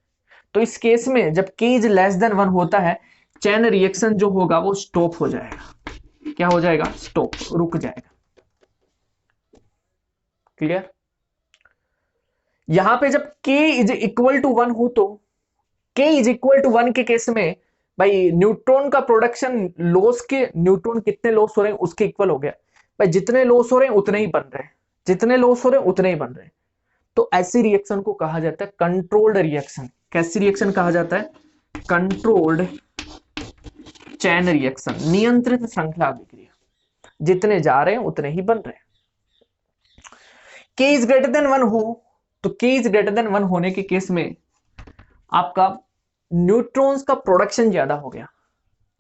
तो इस केस में जब k इज लेस देन 1 होता है, चेन रिएक्शन जो होगा वो स्टॉप हो जाएगा। क्या हो जाएगा, स्टॉप, रुक जाएगा। क्लियर। यहां पे जब k इज इक्वल टू 1 हो, तो k इज इक्वल टू 1 के केस में भाई न्यूट्रॉन का प्रोडक्शन लॉस के, न्यूट्रॉन कितने लॉस हो रहे हैं उसके इक्वल हो गया। भाई जितने लॉस हो रहे हैं उतने ही बन रहे हैं, जितने लॉस हो रहे हैं उतने ही बन रहे हैं। तो ऐसी रिएक्शन को कहा जाता है कंट्रोल्ड रिएक्शन। कैसी रिएक्शन कहा जाता है, कंट्रोल्ड चैन रिएक्शन, नियंत्रित श्रृंखला अभिक्रिया, जितने जा रहे हैं उतने ही बन रहे हैं। k इज ग्रेटर देन 1 हो, तो k इज ग्रेटर देन 1 होने के केस में आपका न्यूट्रॉन्स का प्रोडक्शन ज्यादा हो गया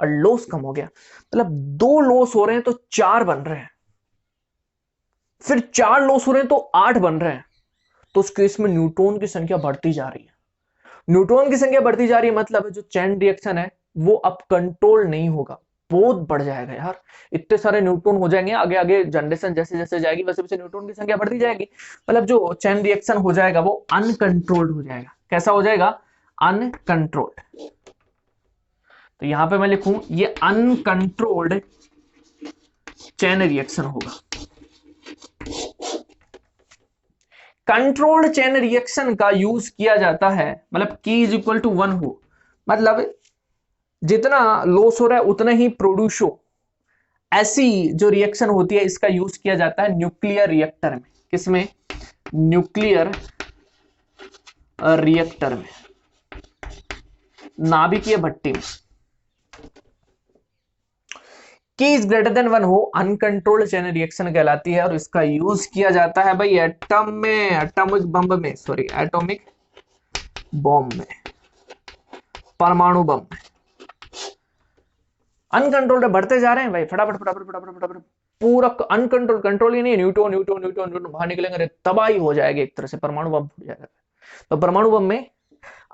और लॉस कम हो गया। मतलब 2 लॉस हो रहे हैं तो 4 बन रहे हैं, फिर 4 लॉस हो रहे हैं तो 8 बन रहे हैं। तो उस केस में न्यूट्रॉन की संख्या बढ़ती जा रही है। न्यूट्रॉन की संख्या बढ़ती जा रही है, मतलब जो चैन रिएक्शन है वो अब कंट्रोल नहीं होगा, बहुत बढ़ जाएगा यार। इतने सारे न्यूट्रॉन हो जाएंगे, आगे आगे जनरेशन जैसे जैसे जाएगी वैसे वैसे न्यूट्रॉन की संख्या बढ़ती जाएगी। मतलब जो चैन रिएक्शन हो जाएगा वो अनकंट्रोल्ड हो जाएगा। कैसा हो जाएगा, अनकंट्रोल्ड। तो यहां पे मैं लिखूं ये अनकंट्रोल्ड चैन रिएक्शन होगा। कंट्रोल्ड चेन रिएक्शन का यूज किया जाता है, मतलब K इज इक्वल टू 1 हो, मतलब जितना लॉस हो रहा है उतना ही प्रोड्यूस हो, ऐसी जो रिएक्शन होती है इसका यूज किया जाता है न्यूक्लियर रिएक्टर में। किसमें? न्यूक्लियर रिएक्टर में, नाभिकीय भट्टी में। K इज ग्रेटर देन 1 हो, अनकंट्रोल्ड चेन रिएक्शन कहलाती है, और इसका यूज किया जाता है भाई एटम में, एटॉमिक बम में, सॉरी एटॉमिक बॉम्ब में, परमाणु बम में। अनकंट्रोल्ड बढ़ते जा रहे हैं भाई, फटाफट फटाफट फटाफट फटाफट, पूरा अनकंट्रोल, कंट्रोल ही नहीं, न्यूट्रॉन न्यूट्रॉन न्यूट्रॉन न्यूट्रॉन बाहर निकलेंगे, तबाही हो जाएगी एक तरह से, परमाणु बम फूट जाएगा। तो परमाणु बम में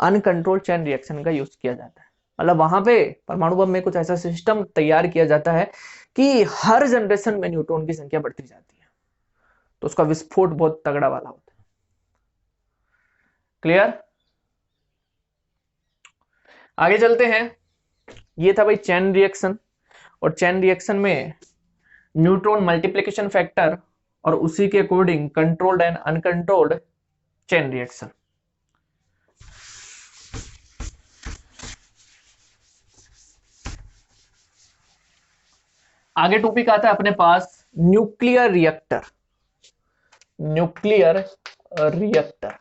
अनकंट्रोल्ड चेन रिएक्शन का यूज किया जाता है, मतलब वहां पे परमाणु बम में कुछ ऐसा सिस्टम तैयार किया जाता है कि हर जनरेशन में न्यूट्रॉन की संख्या बढ़ती जाती है, तो उसका विस्फोट बहुत तगड़ा वाला होता है। क्लियर? आगे चलते हैं। ये था भाई चेन रिएक्शन, और चेन रिएक्शन में न्यूट्रॉन मल्टीप्लिकेशन फैक्टर और उसी के according controlled and uncontrolled chain reaction. आगे टॉपिक आता है अपने पास न्यूक्लियर रिएक्टर। न्यूक्लियर रिएक्टर,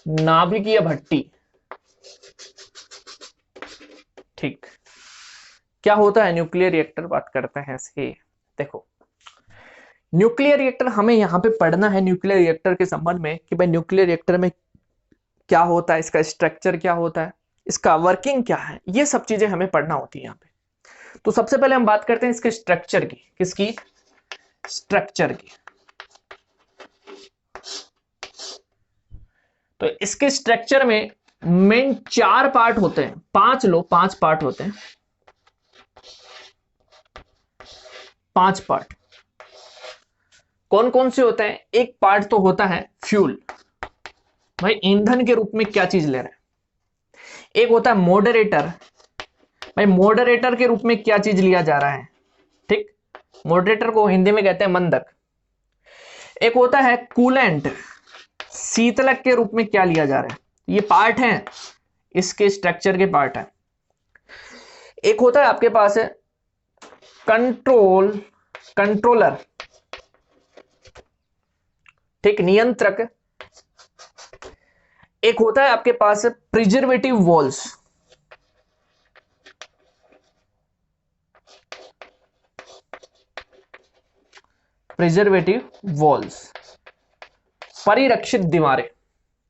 नाभिकीय भट्टी। ठीक, क्या होता है न्यूक्लियर रिएक्टर, बात करते हैं इसकी। देखो न्यूक्लियर रिएक्टर हमें यहां पे पढ़ना है न्यूक्लियर रिएक्टर के संबंध में कि भाई न्यूक्लियर रिएक्टर में क्या होता है, इसका स्ट्रक्चर क्या होता है, इसका वर्किंग क्या है, ये सब चीजें हमें पढ़ना होती है यहाँ पे। तो सबसे पहले हम बात करते हैं इसके स्ट्रक्चर की। किसकी? स्ट्रक्चर की। तो इसके स्ट्रक्चर में मेन 4 पार्ट होते हैं, 5 पार्ट होते हैं, 5 पार्ट। कौन कौन से होते हैं? एक पार्ट तो होता है फ्यूल, भाई ईंधन के रूप में क्या चीज ले रहा है। एक होता है मॉडरेटर, भाई मॉडरेटर के रूप में क्या चीज लिया जा रहा है। ठीक, मॉडरेटर को हिंदी में कहते हैं मंदक। एक होता है कूलेंट, शीतलक के रूप में क्या लिया जा रहा है। ये पार्ट हैं, इसके स्ट्रक्चर के पार्ट है। एक होता है आपके पास है कंट्रोलर, ठीक, नियंत्रक। एक होता है आपके पास प्रिजर्वेटिव वॉल्स, परिरक्षित दीवारें।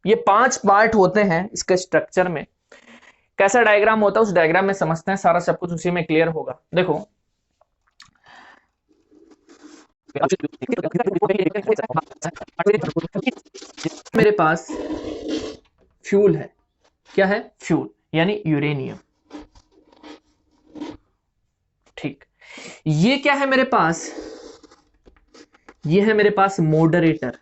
ये 5 पार्ट होते हैं इसके स्ट्रक्चर में। कैसा डायग्राम होता है उस डायग्राम में समझते हैं, सारा सब कुछ उसी में क्लियर होगा। देखो मेरे पास फ्यूल है, क्या है? फ्यूल यानी यूरेनियम। ठीक, ये क्या है मेरे पास? ये है मेरे पास मॉडरेटर,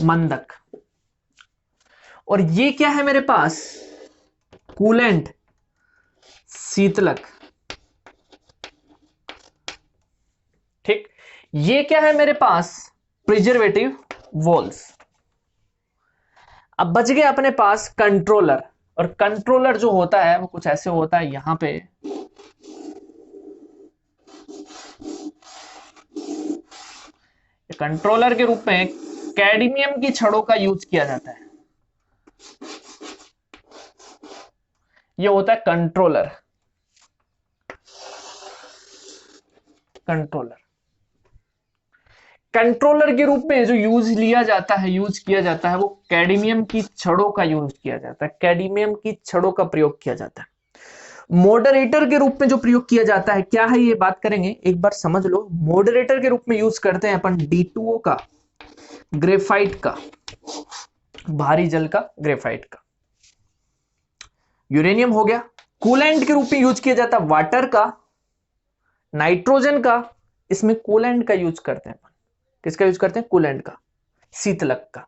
मंदक। और ये क्या है मेरे पास? कूलेंट, शीतलक। ठीक, ये क्या है मेरे पास? Preservative walls. अब बच गया अपने पास कंट्रोलर, और कंट्रोलर जो होता है वो कुछ ऐसे होता है, यहां पे कंट्रोलर के रूप में कैडमियम की छड़ों का यूज किया जाता है। ये होता है कंट्रोलर। कंट्रोलर के रूप में जो यूज किया जाता है वो कैडमियम की छड़ों का यूज किया जाता है, कैडमियम की छड़ों का प्रयोग किया जाता है। मॉडरेटर के रूप में जो प्रयोग किया जाता है क्या है, ये बात करेंगे, एक बार समझ लो। मॉडरेटर के रूप में यूज करते हैं अपन D2O का, ग्रेफाइट का, भारी जल का ग्रेफाइट का। यूरेनियम हो गया। कूलेंट के रूप में यूज किया जाता है वाटर का, नाइट्रोजन का। इसमें कूलेंट का यूज करते हैं अपन। किसका यूज करते हैं? कूलेंट का, शीतलक का।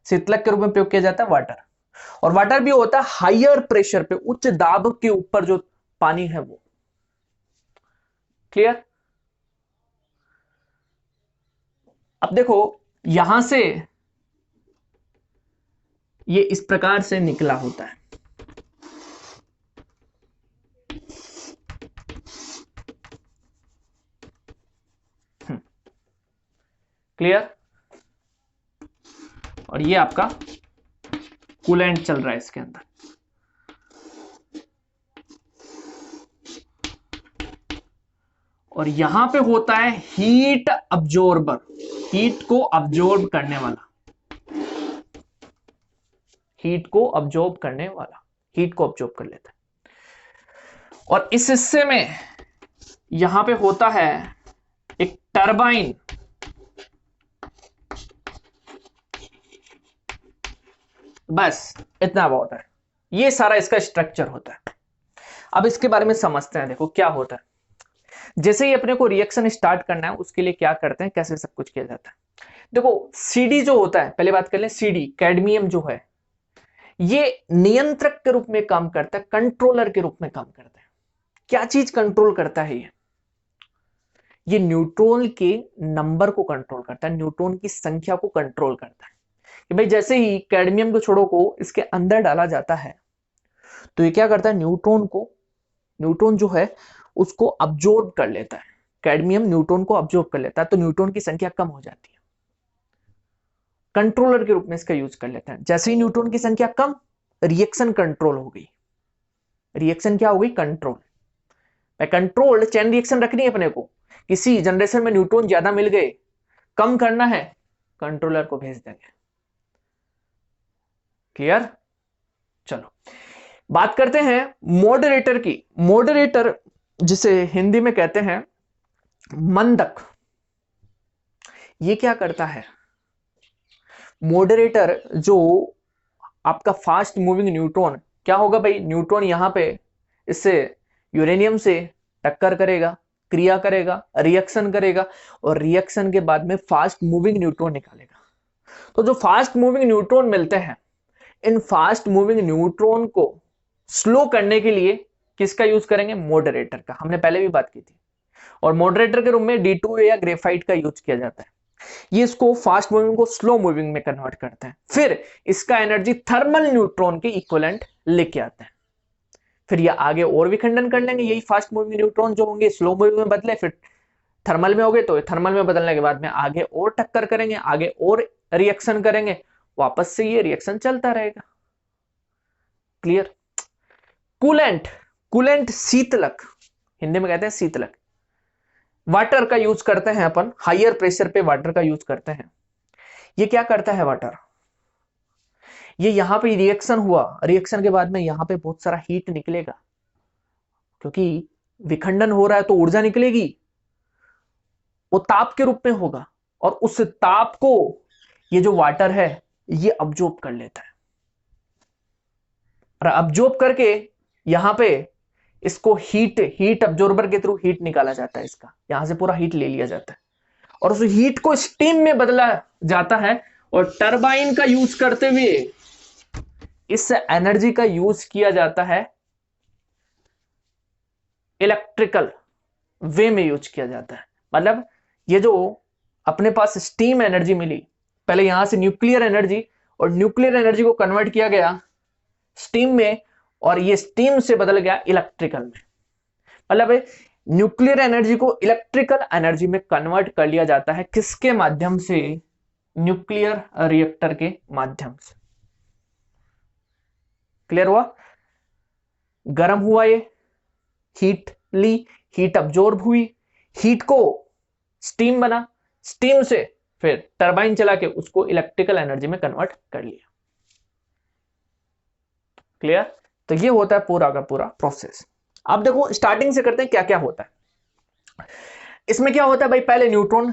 शीतलक के रूप में प्रयोग किया जाता है वाटर। और वाटर भी होता है हायर प्रेशर पे, उच्च दाब के ऊपर जो पानी है वो। क्लियर? अब देखो यहां से ये इस प्रकार से निकला होता है। क्लियर? और ये आपका कूलेंट चल रहा है इसके अंदर। और यहां पे होता है हीट अब्जॉर्बर, हीट को अब्जॉर्ब करने वाला, हीट को अब्जॉर्ब करने वाला, हीट को अब्जॉर्ब कर लेता है। और इस हिस्से में यहां पे होता है एक टरबाइन, बस इतना बहुत है। ये सारा इसका स्ट्रक्चर होता है। अब इसके बारे में समझते हैं। देखो क्या होता है, जैसे ही अपने को रिएक्शन स्टार्ट करना है उसके लिए क्या करते हैं, कैसे सब कुछ किया जाता है। देखो सीडी जो होता है, पहले बात कर लें, सीडी कैडमियम जो है ये नियंत्रक के रूप में काम करता है, कंट्रोलर के रूप में काम करता है। क्या चीज कंट्रोल करता है ये न्यूट्रॉन के नंबर को कंट्रोल करता है, न्यूट्रॉन की संख्या को कंट्रोल करता है। कि भाई जैसे ही कैडमियम के छोरों को इसके अंदर डाला जाता है तो ये क्या करता है, न्यूट्रॉन जो है उसको अब्जॉर्ब कर लेता है। कैडमियम न्यूट्रॉन को अब्जॉर्ब कर लेता है तो न्यूट्रॉन की संख्या कम हो जाती है, कंट्रोलर के रूप में इसका यूज कर लेता है। जैसे ही न्यूट्रॉन की संख्या कम, रिएक्शन कंट्रोल हो गई। रिएक्शन क्या हो गई, कंट्रोल। कंट्रोल्ड चेन रिएक्शन रखनी है अपने को, किसी जनरेशन में न्यूट्रॉन ज्यादा मिल गए, कम करना है, कंट्रोलर को भेज देंगे। क्लियर? चलो बात करते हैं मॉडरेटर की। मॉडरेटर जिसे हिंदी में कहते हैं मंदक, ये क्या करता है, मॉडरेटर जो आपका फास्ट मूविंग न्यूट्रॉन, क्या होगा भाई, न्यूट्रॉन यहां पे इससे यूरेनियम से टक्कर करेगा, क्रिया करेगा, रिएक्शन करेगा और रिएक्शन के बाद में फास्ट मूविंग न्यूट्रॉन निकालेगा। तो जो फास्ट मूविंग न्यूट्रॉन मिलते हैं, इन फास्ट मूविंग न्यूट्रॉन को स्लो करने के लिए किसका यूज करेंगे, मॉडरेटर का। हमने पहले भी बात की थी। और मॉडरेटर के रूप में D2A या ग्रेफाइट का यूज किया जाता है। ये इसको फास्ट मूविंग को स्लो मूविंग में कन्वर्ट करते हैं, फिर इसका एनर्जी थर्मल न्यूट्रॉन के इक्विवेलेंट लेके आते हैं। फिर ये आगे और विखंडन कर लेंगे, यही फास्ट मूविंग न्यूट्रॉन जो होंगे स्लो मूविंग में बदले, फिर थर्मल में हो गए तो थर्मल में बदलने के बाद में आगे और टक्कर करेंगे, आगे और रिएक्शन करेंगे, वापस से ये रिएक्शन चलता रहेगा। क्लियर? कूलेंट, कूलेंट शीतलक, हिंदी में कहते हैं शीतलक। वाटर का यूज करते हैं अपन, हायर प्रेशर पे वाटर का यूज करते हैं। ये क्या करता है वाटर, ये यहां पे रिएक्शन हुआ, रिएक्शन के बाद में यहां पे बहुत सारा हीट निकलेगा, क्योंकि विखंडन हो रहा है तो ऊर्जा निकलेगी, वो ताप के रूप में होगा और उस ताप को ये जो वाटर है ये अब्जॉर्ब कर लेता है। और अब्जॉर्ब करके यहां पे इसको हीट अब्जॉर्बर के थ्रू हीट निकाला जाता है, इसका यहां से पूरा हीट ले लिया जाता है और उस हीट को स्टीम में बदला जाता है। और टरबाइन का यूज करते हुए इस एनर्जी का यूज किया जाता है, इलेक्ट्रिकल वे में यूज किया जाता है। मतलब ये जो अपने पास स्टीम एनर्जी मिली, पहले यहां से न्यूक्लियर एनर्जी, और न्यूक्लियर एनर्जी को कन्वर्ट किया गया स्टीम में, और ये स्टीम से बदल गया इलेक्ट्रिकल में। मतलब न्यूक्लियर एनर्जी को इलेक्ट्रिकल एनर्जी में कन्वर्ट कर लिया जाता है, किसके माध्यम से, न्यूक्लियर रिएक्टर के माध्यम से। क्लियर हुआ? गर्म हुआ, ये हीट ली, हीट अब्जॉर्ब हुई, हीट को स्टीम बना, स्टीम से फिर टरबाइन चला के उसको इलेक्ट्रिकल एनर्जी में कन्वर्ट कर लिया। क्लियर? तो ये होता है पूरा का पूरा प्रोसेस। अब देखो स्टार्टिंग से करते हैं क्या क्या होता है। इसमें क्या होता है भाई, पहले न्यूट्रॉन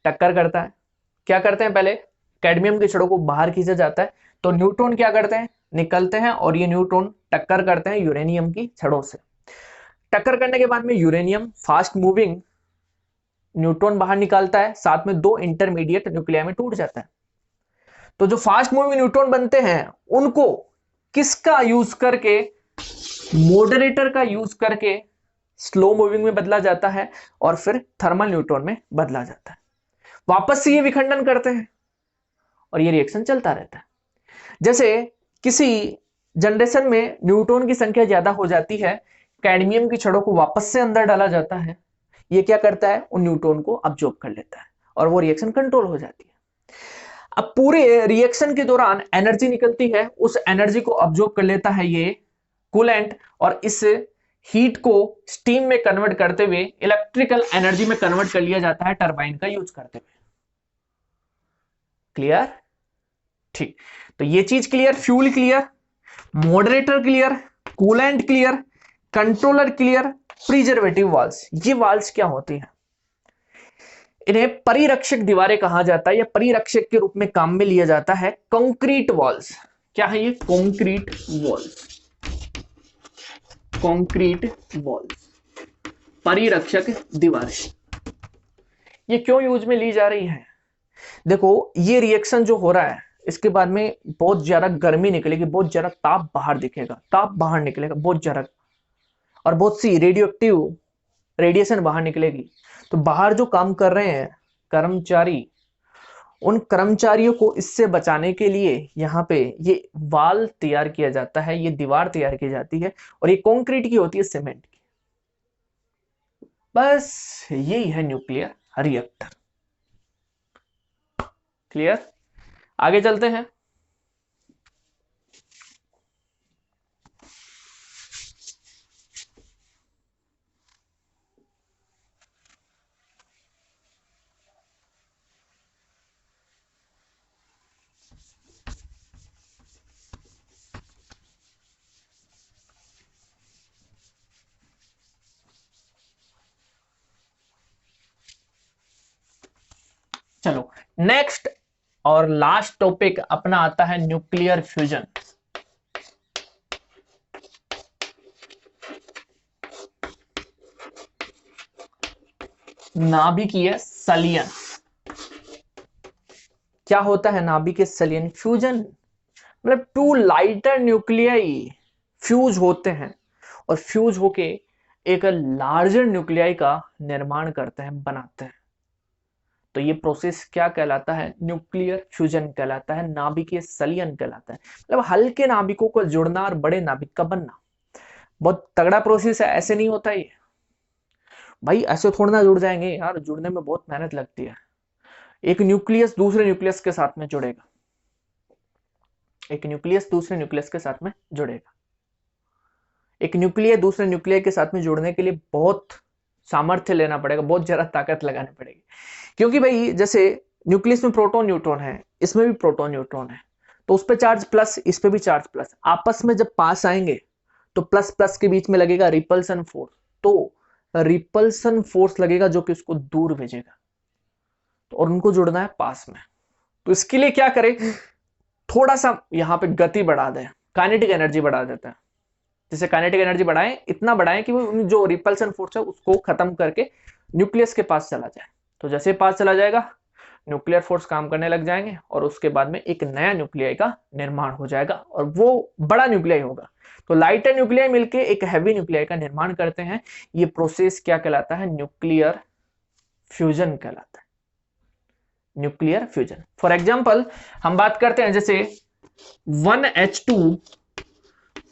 टक्कर करता है। क्या करते हैं, पहले कैडमियम के छड़ों को बाहर खींचा जाता है, तो न्यूट्रॉन क्या करते हैं, निकलते हैं, और ये न्यूट्रॉन टक्कर करते हैं यूरेनियम की छड़ों से। टक्कर करने के बाद में यूरेनियम फास्ट मूविंग न्यूट्रॉन बाहर निकालता है, साथ में दो इंटरमीडिएट न्यूक्लियाई में टूट जाता है। तो जो फास्ट मूविंग न्यूट्रॉन बनते हैं उनको किसका यूज करके मॉडरेटर का यूज करके स्लो मूविंग में बदला जाता है और फिर थर्मल न्यूट्रॉन में बदला जाता है। वापस से ये विखंडन करते हैं और ये रिएक्शन चलता रहता है। जैसे किसी जनरेशन में न्यूट्रॉन की संख्या ज्यादा हो जाती है, कैडमियम की छड़ों को वापस से अंदर डाला जाता है। ये क्या करता है, उन न्यूट्रॉन को अब्जॉर्ब कर लेता है और वो रिएक्शन कंट्रोल हो जाती है। अब पूरे रिएक्शन के दौरान एनर्जी निकलती है, उस एनर्जी को अब्जॉर्ब कर लेता है ये कूलेंट और इस हीट को स्टीम में कन्वर्ट करते हुए इलेक्ट्रिकल एनर्जी में कन्वर्ट कर लिया जाता है टरबाइन का यूज करते हुए। क्लियर? ठीक, तो ये चीज clear, fuel clear, moderator clear, coolant clear, controller clear, preservative valves. ये वाल्स क्या होती हैं? इन्हें परिरक्षक दीवारें कहा जाता है या परिरक्षक के रूप में काम में लिया जाता है। कंक्रीट वॉल्स, क्या है ये? कंक्रीट वॉल्स, कंक्रीट वॉल्स, परिरक्षक दीवारें। ये क्यों यूज में ली जा रही है? देखो, ये रिएक्शन जो हो रहा है इसके बाद में बहुत ज्यादा गर्मी निकलेगी, बहुत ज्यादा ताप बाहर दिखेगा, ताप बाहर निकलेगा बहुत ज्यादा, और बहुत सी रेडियो एक्टिव रेडिएशन बाहर निकलेगी। तो बाहर जो काम कर रहे हैं कर्मचारी, उन कर्मचारियों को इससे बचाने के लिए यहाँ पे ये वाल तैयार किया जाता है, ये दीवार तैयार की जाती है और ये कंक्रीट की होती है, सीमेंट की। बस यही है न्यूक्लियर रिएक्टर। क्लियर? आगे चलते हैं। चलो, नेक्स्ट और लास्ट टॉपिक अपना आता है न्यूक्लियर फ्यूजन। नाभिकीय संलयन। क्या होता है नाभिकीय संलयन? फ्यूजन, मतलब टू लाइटर न्यूक्लियाई फ्यूज होते हैं और फ्यूज होके एक लार्जर न्यूक्लियाई का निर्माण करते हैं, बनाते हैं। तो ये प्रोसेस क्या कहलाता है? न्यूक्लियर फ्यूजन कहलाता है, नाभिकीय संलयन कहलाता है। मतलब हल्के नाभिकों को जुड़ना और बड़े नाभिक का बनना। बहुत तगड़ा प्रोसेस है, ऐसे नहीं होता ये भाई, ऐसे थोड़ा ना जुड़ जाएंगे यार, जुड़ने में बहुत मेहनत लगती है। एक न्यूक्लियस दूसरे न्यूक्लियस के साथ में जुड़ेगा, एक न्यूक्लियस दूसरे न्यूक्लियस के साथ में जुड़ेगा। एक न्यूक्लियर दूसरे न्यूक्लियर के साथ में जुड़ने के लिए बहुत सामर्थ्य लेना पड़ेगा, बहुत ज्यादा ताकत लगानी पड़ेगी। क्योंकि भाई जैसे न्यूक्लियस में प्रोटॉन न्यूट्रॉन है, इसमें भी प्रोटॉन न्यूट्रॉन है, तो उस पर चार्ज प्लस, इस पे भी चार्ज प्लस, आपस में जब पास आएंगे तो प्लस प्लस के बीच में लगेगा रिपल्सन फोर्स, तो रिपल्सन फोर्स लगेगा जो कि उसको दूर भेजेगा, तो और उनको जुड़ना है पास में। तो इसके लिए क्या करें, थोड़ा सा यहां पे गति बढ़ा दें, काइनेटिक एनर्जी बढ़ा देते हैं। जैसे काइनेटिक एनर्जी बढ़ाएं, इतना बढ़ाएं कि वो जो रिपल्सन फोर्स है उसको खत्म करके न्यूक्लियस के पास चला जाए। तो जैसे पास चला जाएगा, न्यूक्लियर फोर्स काम करने लग जाएंगे और उसके बाद में एक नया न्यूक्लियाई का निर्माण हो जाएगा और वो बड़ा न्यूक्लियाई होगा। तो लाइटर न्यूक्लियाई मिलके एक हैवी न्यूक्लियाई का निर्माण करते हैं। ये प्रोसेस क्या कहलाता है? न्यूक्लियर फ्यूजन कहलाता है, न्यूक्लियर फ्यूजन। फॉर एग्जाम्पल हम बात करते हैं जैसे 1H2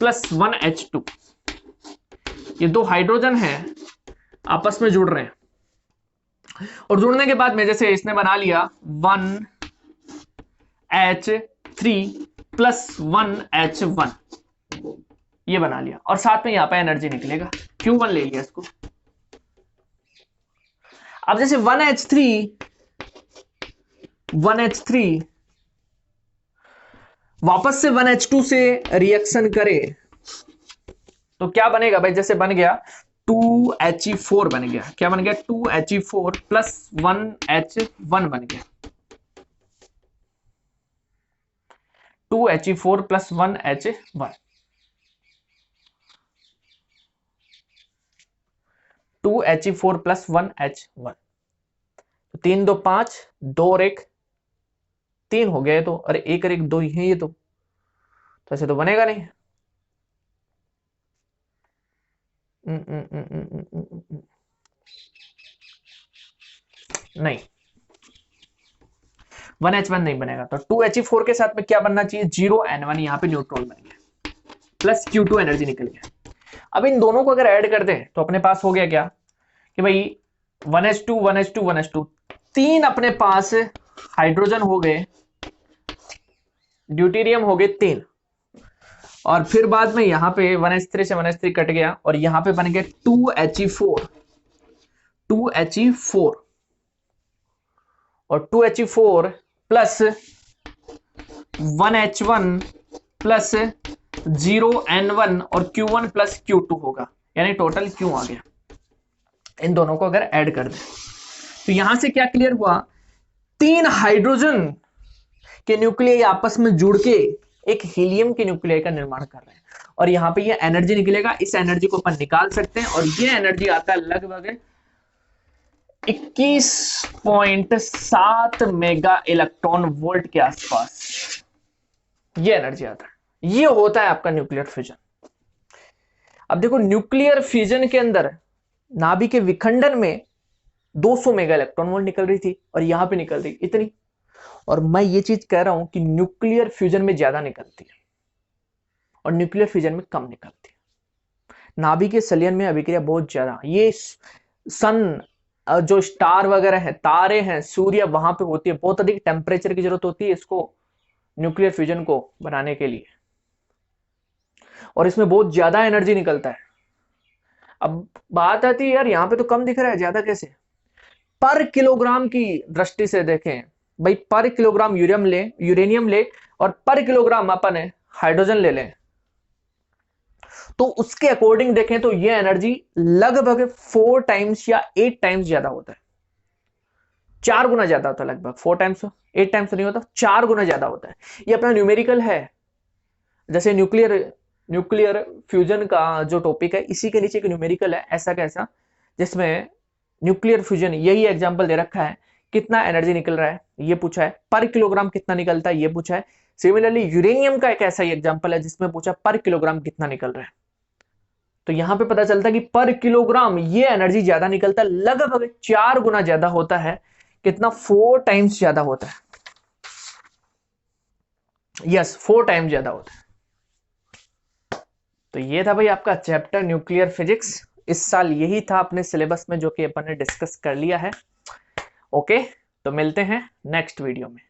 प्लस 1H2, ये दो हाइड्रोजन है आपस में जुड़ रहे हैं, और जुड़ने के बाद में जैसे इसने बना लिया 1H3 प्लस 1H1, ये बना लिया, और साथ में यहां पे एनर्जी निकलेगा, Q1 ले लिया इसको। अब जैसे 1H3 वापस से 1H2 से रिएक्शन करे तो क्या बनेगा भाई? जैसे बन गया 2He4 बन गया, क्या बन गया? 2He4 प्लस 1H1 बन गया, 2He4 plus 1H1, 2He4 plus 1H1, 3 2 5, 2 और 1 3 हो गया। तो अरे 1 और 1 2 ही है ये, तो ऐसे तो बनेगा नहीं। नहीं, 1H1 नहीं बनेगा, तो 2He4 के साथ में क्या बनना चाहिए, 0N1, यहाँ पे न्यूट्रॉन बन गया, प्लस Q2 एनर्जी निकल गया। अब इन दोनों को अगर ऐड कर दें तो अपने पास हो गया क्या कि भाई 1H2 1H2 1H2, तीन अपने पास हाइड्रोजन हो गए, ड्यूटेरियम हो गए तीन, और फिर बाद में यहां पे 1H3 से 1H3 कट गया और यहां पे बन गया 2He4, 2He4 और 2He4 plus 1H1 plus 0N1 और Q1 प्लस Q2 होगा, यानी टोटल Q आ गया। इन दोनों को अगर ऐड कर दें तो यहां से क्या क्लियर हुआ, तीन हाइड्रोजन के न्यूक्लियाई आपस में जुड़ के एक हीलियम के न्यूक्लियाई का निर्माण कर रहे हैं, और यहां पे ये एनर्जी निकलेगा। इस एनर्जी को अपन निकाल सकते हैं, और ये एनर्जी आता है लगभग 21.7 मेगा इलेक्ट्रॉन वोल्ट के आसपास, ये एनर्जी आता है। ये होता है आपका न्यूक्लियर फ्यूजन। अब देखो, न्यूक्लियर फ्यूजन के अंदर नाभिक के विखंडन में 200 मेगा इलेक्ट्रॉन वोल्ट निकल रही थी, और यहां पे निकल रही इतनी, और मैं ये चीज कह रहा हूं कि न्यूक्लियर फ्यूजन में ज्यादा निकलती है और न्यूक्लियर फ्यूजन में कम निकलती है। नाभिक के संलयन में अभिक्रिया बहुत ज्यादा, ये सन जो स्टार वगैरह है, तारे हैं, सूर्य, वहां पे होती है, बहुत अधिक टेम्परेचर की जरूरत होती है इसको न्यूक्लियर फ्यूजन को बनाने के लिए, और इसमें बहुत ज्यादा एनर्जी निकलता है। अब बात आती है यार यहाँ पे तो कम दिख रहा है, ज्यादा कैसे? पर किलोग्राम की दृष्टि से देखें भाई, पर किलोग्राम यूरेनियम ले और पर किलोग्राम अपन हाइड्रोजन ले लें, तो उसके अकॉर्डिंग देखें तो ये एनर्जी लगभग 4 टाइम्स या 8 टाइम्स ज्यादा होता है, 4 गुना ज्यादा होता है, लगभग 4 टाइम्स, 8 टाइम्स नहीं होता, 4 गुना ज्यादा होता है। ये अपना न्यूमेरिकल है, जैसे न्यूक्लियर फ्यूजन का जो टॉपिक है इसी के नीचे एक न्यूमेरिकल है ऐसा कैसा, जिसमें न्यूक्लियर फ्यूजन यही एग्जांपल दे रखा है, कितना एनर्जी निकल रहा है ये पूछा है, पर किलोग्राम कितना निकलता है ये पूछा है। सिमिलरली यूरेनियम का एक ऐसा ही एग्जांपल है जिसमें पूछा पर किलोग्राम कितना निकल रहा है। तो यहां पे पता चलता है कि पर किलोग्राम ये एनर्जी ज्यादा निकलता है, लगभग 4 गुना ज्यादा होता है, कितना, 4 टाइम्स ज्यादा होता है, यस 4 टाइम्स ज्यादा होता है। तो ये था भाई आपका चैप्टर न्यूक्लियर फिजिक्स, इस साल यही था अपने सिलेबस में जो कि अपन ने डिस्कस कर लिया है। ओके, तो मिलते हैं नेक्स्ट वीडियो में।